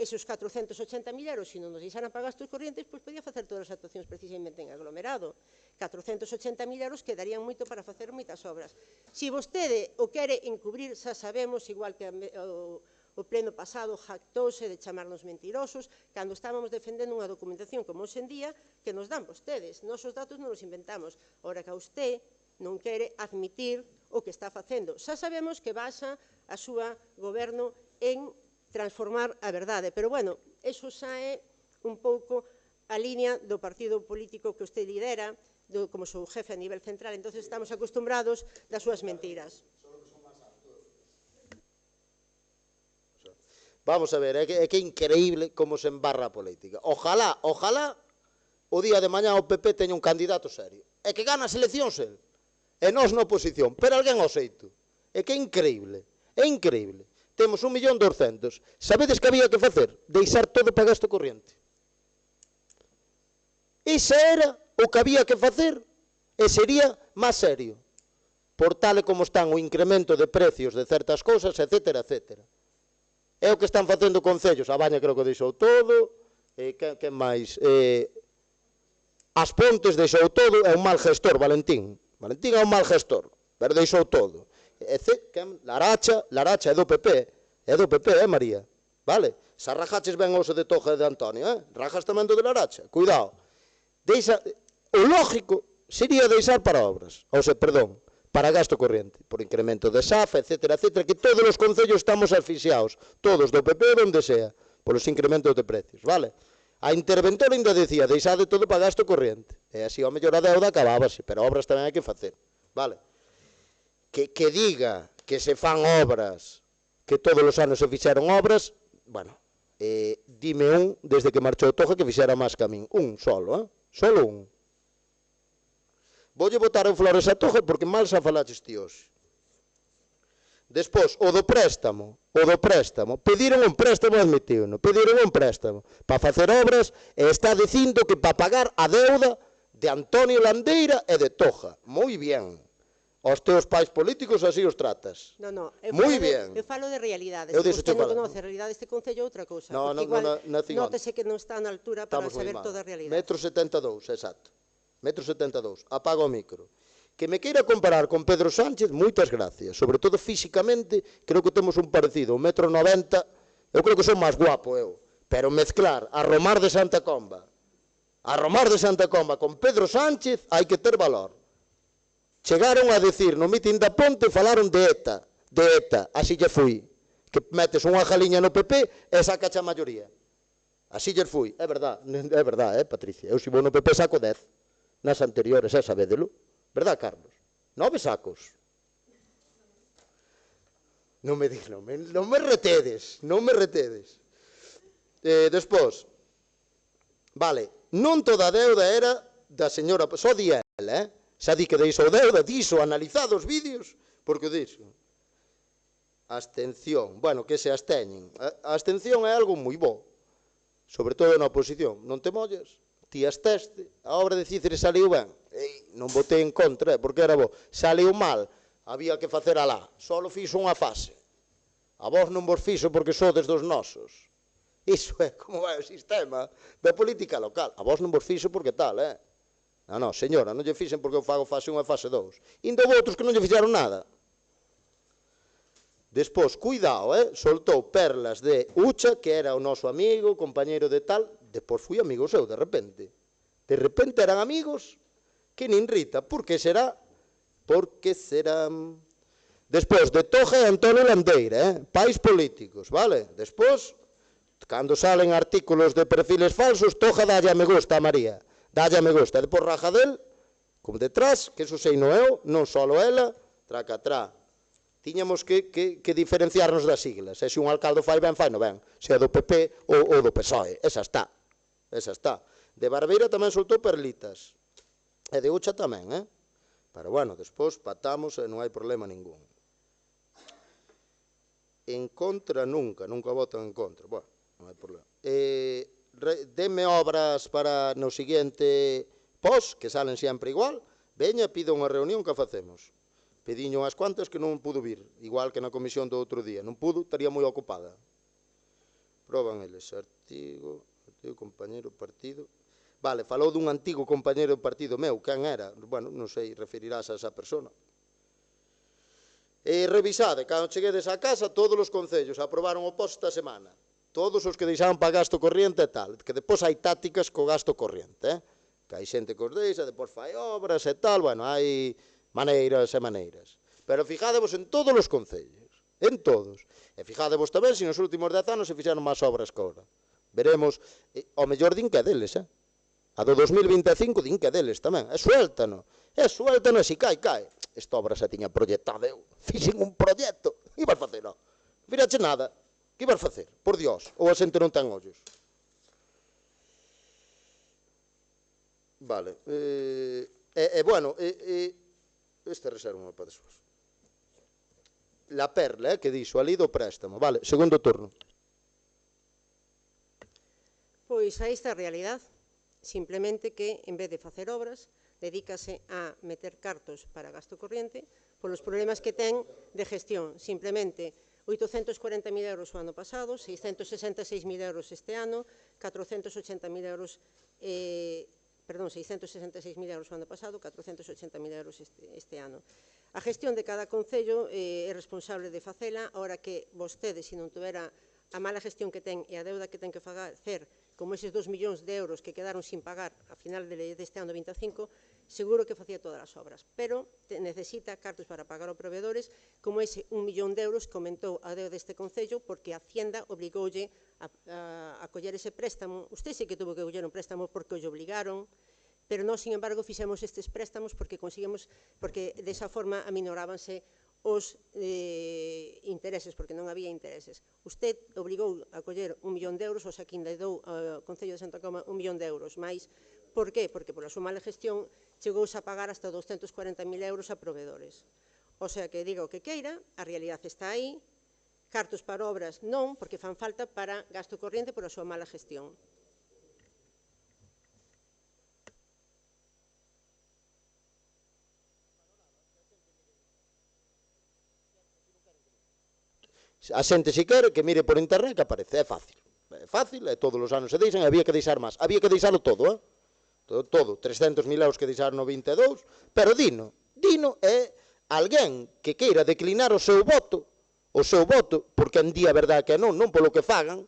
esos 480.000 euros, se non nos deixaran para gastos corrientes, pois podía facer todas as actuacións precisamente en aglomerado. 480.000 euros quedarían moito para facer moitas obras. Se vostede o quere encubrir, xa sabemos, igual que o pleno pasado jactouse de chamarnos mentirosos, cando estábamos defendendo unha documentación como hoxe en día, que nos dan vostedes. Nos os datos non os inventamos. Ora que a usted non quere admitir o que está facendo. Xa sabemos que basa a súa goberno en transformar a verdade, pero, bueno, eso xa é un pouco a línea do partido político que usted lidera, como seu jefe a nivel central, entón estamos acostumbrados das súas mentiras. Vamos a ver, é que é increíble como se embarra a política. Ojalá o día de mañá o PP teña un candidato serio. É que gana as eleccións el. E nós na oposición, pero alguén ao xeito. É que é increíble, é increíble. Temos 1.200.000. Sabedes que había que facer? Deixar todo para gasto corriente. Ese era o que había que facer e sería máis serio. Por tal e como están o incremento de precios de certas cousas, etcétera, etcétera. É o que están facendo concellos. A Baña creo que deixou todo. Que máis? As Pontes deixou todo. É un mal gestor, Valentín. Valentín é un mal gestor, pero deixou todo. Laracha é do PP. É do PP, María? Vale? Se rajaches ben o de Toja e de Antonio, rajas tamén do de Laracha. Cuidado. O lógico sería deixar para obras, para gasto corriente, por incremento de SAF, etcétera, etcétera, que todos os concellos estamos asfixiados, todos do PP ou onde sea, polos incrementos de precios, vale? A interventora ainda decía, deixade todo para gasto corriente, e así ao mellor a deuda acabábase, pero obras tamén hai que facer, vale? Que diga que se fan obras, que todos os anos se fixeron obras, bueno, dime un, desde que marchou Toja, que fixera máis que a min, un solo, solo un. Voulle botar en flores a Toja porque mal xa falaches ti hoxe. Despois, o do préstamo, pediron un préstamo, admitíuno, pediron un préstamo para facer obras e está dicindo que para pagar a deuda de Antonio Landeira e de Toja. Moi bien. Aos teus pais políticos así os tratas. Non, eu falo de realidades. Usted non conoce a realidade deste concello outra cousa. Nótese que non está na altura para saber toda a realidade. 1,72 m, exacto. 1,72 m. Apaga o micro. Que me queira comparar con Pedro Sánchez, moitas gracias. Sobre todo físicamente, creo que temos un parecido. 1,90 m, eu creo que son máis guapo eu. Pero mezclar a Romar de Santa Comba A Romar de Santa Comba con Pedro Sánchez hai que ter valor. Chegaron a decir no mitin da Ponte, falaron de ETA, así lle fui. Que metes unha jaliña no PP e sacas a maioría. Así lle fui, é verdad, Patricia. Eu se vou no PP saco 10. Nas anteriores, sabédelo. Verdad, Carlos? 9 sacos. Non me retedes. Despois, vale, non toda a deuda era da señora, só di ela, xa di que deixou deuda, dixo, analizado os vídeos, porque o dixo. Abstención, bueno, que se absteñen. A abstención é algo moi bo, sobre todo na oposición. Non te mollas, ti absteste, a obra de Cícere saliu ben, non votei en contra, porque era bo. Saliu mal, había que facer alá, só fixo unha fase. A vos non vos fixo porque sodes dos nosos. Iso é como é o sistema da política local. A vos non vos fixo porque tal, Non, señora, non lle fixen porque eu fago fase 1 e fase 2. Indo outros que non lle fixeron nada. Despois, cuidado, soltou perlas de Ucha, que era o noso amigo, compañeiro de tal, despois fui amigo seu, de repente. De repente eran amigos que nin Rita. Por que será? Porque serán... Despois, de Toja e Antonio Landeira, pais políticos, vale? Despois... Cando salen artículos de perfiles falsos, Toja dalle a me gusta a María. Dalle a me gusta. Depois raja del, como detrás, que eso sei no eu, non solo ela, tracatrá. Tiñamos que diferenciarnos das siglas. E se un alcalde fai ben, fai no ben. Se é do PP ou do PSOE. Esa está. De Barbeira tamén soltou perlitas. E de Ucha tamén, Pero bueno, despois patamos e non hai problema ningún. En contra nunca votan en contra. Bueno. Non hai problema. Deme obras para no seguinte pos, que salen sempre igual, veña, pido unha reunión que facemos. Pediño unhas cuantas que non pudo vir, igual que na comisión do outro día. Non pudo, estaría moi ocupada. Proban eles, artigo, compañeiro partido. Vale, falou dun antigo compañeiro do partido meu, quen era? Bueno, non sei, referirás a esa persona. Revisade, cando cheguedes a casa, todos os concellos aprobaron o pos esta semana. Todos os que deixaban para gasto corriente e tal, que depois hai tácticas co gasto corriente, que hai xente que os deixa, depois fai obras e tal, bueno, hai maneiras e maneiras. Pero fijadevos en todos os concellos, en todos. E fijadevos tamén se nos últimos 10 anos se fixeron máis obras que ahora. Veremos, ao mellor din que é deles, a do 2025 din que é deles tamén, e suéltano, e se cae. Esta obra xa tiña proyectada eu, fixen un proyecto, ibas facer, non virache nada. Que ibas facer? Por Dios, ou a xente non ten ollos. Vale. Bueno, este reserva para despois. La perla, que dixo ali do préstamo. Vale, segundo turno. Pois aí está a realidade. Simplemente que, en vez de facer obras, dedícase a meter cartos para gasto corriente polos problemas que ten de gestión. Simplemente... 840.000 euros o ano pasado, 666.000 euros este ano, 480.000 euros, 666.000 euros o ano pasado, 480.000 euros este ano. A gestión de cada concello é responsable de facela, ahora que vostede, se non tuvera a mala gestión que ten e a deuda que ten que facer, como eses 2 millóns de euros que quedaron sin pagar a final deste ano 25, seguro que facía todas as obras, pero necesita cartos para pagar aos proveedores, como ese 1 millón de euros que aumentou a deuda deste concello porque a Hacienda obligoulle a coller ese préstamo. Usted sí que tuvo que coller un préstamo porque os obligaron, pero nós, sin embargo, fixemos estes préstamos porque desa forma aminorábanse os intereses, porque non había intereses. Usted obligou a coller 1 millón de euros, o sea, que ainda dou ao Concello de Santa Comba 1 millón de euros máis. Por qué? Porque pola súa mala gestión chegouse a pagar hasta 240.000 euros a proveedores. O sea, que diga o que queira, a realidade está aí, cartos para obras non, porque fan falta para gasto corriente pola súa mala gestión. A xente si quere que mire por internet que aparece, é fácil. É fácil, e todos os anos se deixan, había que deixar máis. Había que deixarlo todo, todo, 300.000 euros que deixaron no 22, pero Dino é alguén que queira declinar o seu voto, porque en día a verdade que non polo que fagan,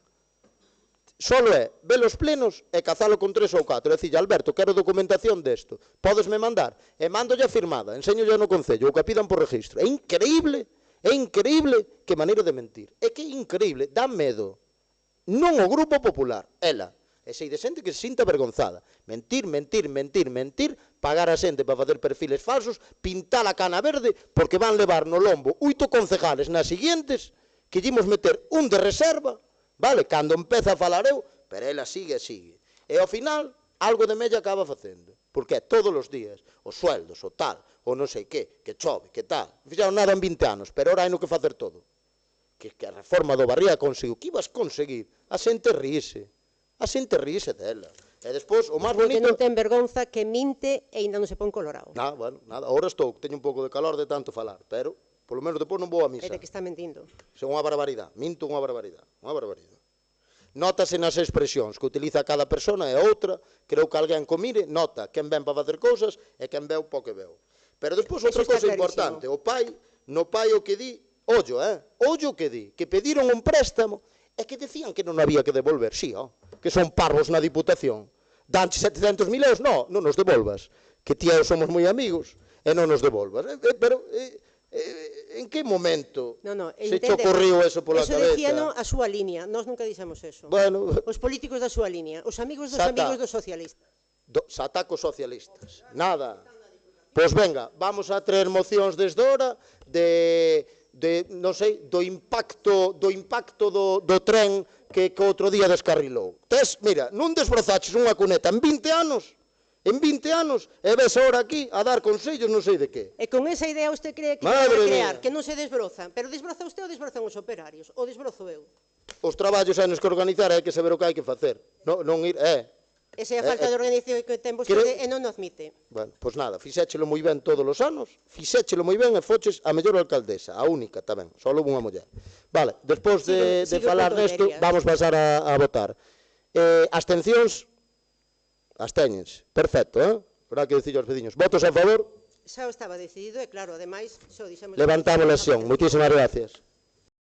Solo é ver os plenos e cazalo con 3 ou 4. E dicir, Alberto, quero documentación desto. Podesme mandar? E mándolle a firmada, enseñolle no Concello, o que pidan por registro. É increíble que maneira de mentir. É que é increíble, dá medo. Non o Grupo Popular, ela. E sei de xente que se sinta vergonzada. Mentir, pagar a xente para facer perfiles falsos, pintar a cana verde, porque van levar no lombo 8 concejales nas siguientes, que llemos meter un de reserva, vale, cando empeza a falar eu, pero ela sigue. E ao final, algo de mella acaba facendo. Porque é todos os días, os sueldos, o tal, o non sei que chove, que tal. Fixaron nada en 20 anos, pero ora hai no que facer todo. Que a reforma do Barría conseguiu. Que ibas conseguir? A xente ríse dela. E despois, o máis bonito... Que non ten vergonza, que minte e ainda non se pon colorado. Bueno, nada, ahora teño un pouco de calor de tanto falar, pero, polo menos, depois non vou a misa. É de que está mentindo. É unha barbaridade, minto unha barbaridade. Nótase nas expresións que utiliza cada persona e outra, creo que alguén comire, nota quen ven para facer cousas e quen veu po que veu. Pero despois outra cousa importante, no pai o que di, ollo o que di, que pediron un préstamo e que decían que non había que devolver, que son parvos na Diputación. Danche 700.000 euros, non nos devolvas, que ti e eu somos moi amigos, e non nos devolvas. Pero, en que momento se te ocorriu eso pola cabeza? Eso decíano a súa línea, nós nunca dixemos eso. Os políticos da súa línea, os amigos dos socialistas. Satacos socialistas, nada. Pois venga, vamos a traer mocións desde ora non sei, do impacto do tren que outro día descarrilou. Mira, non desbrozaches unha cuneta en 20 anos, e ves ahora aquí a dar consellos non sei de que. E con esa idea usted cree que vai crear, que non se desbrozan, pero desbroza usted ou desbrozan os operarios, ou desbrozo eu? Os traballos hai nos que organizar, hai que saber o que hai que facer, non ir, Esa é a falta de organización que ten vostede e non o admite. Bueno, pois nada, fixéchelo moi ben todos os anos, fixéchelo moi ben e foches a mellor alcaldesa, a única tamén, só houve unha muller. Vale, despois de falar desto, vamos pasar a votar. Abstencións, absteñense, perfecto, habrá que dicir aos veciños. Votos a favor? Xa estaba decidido e claro, ademais, xo dixemos... Levantamos lesión, moitísimas gracias.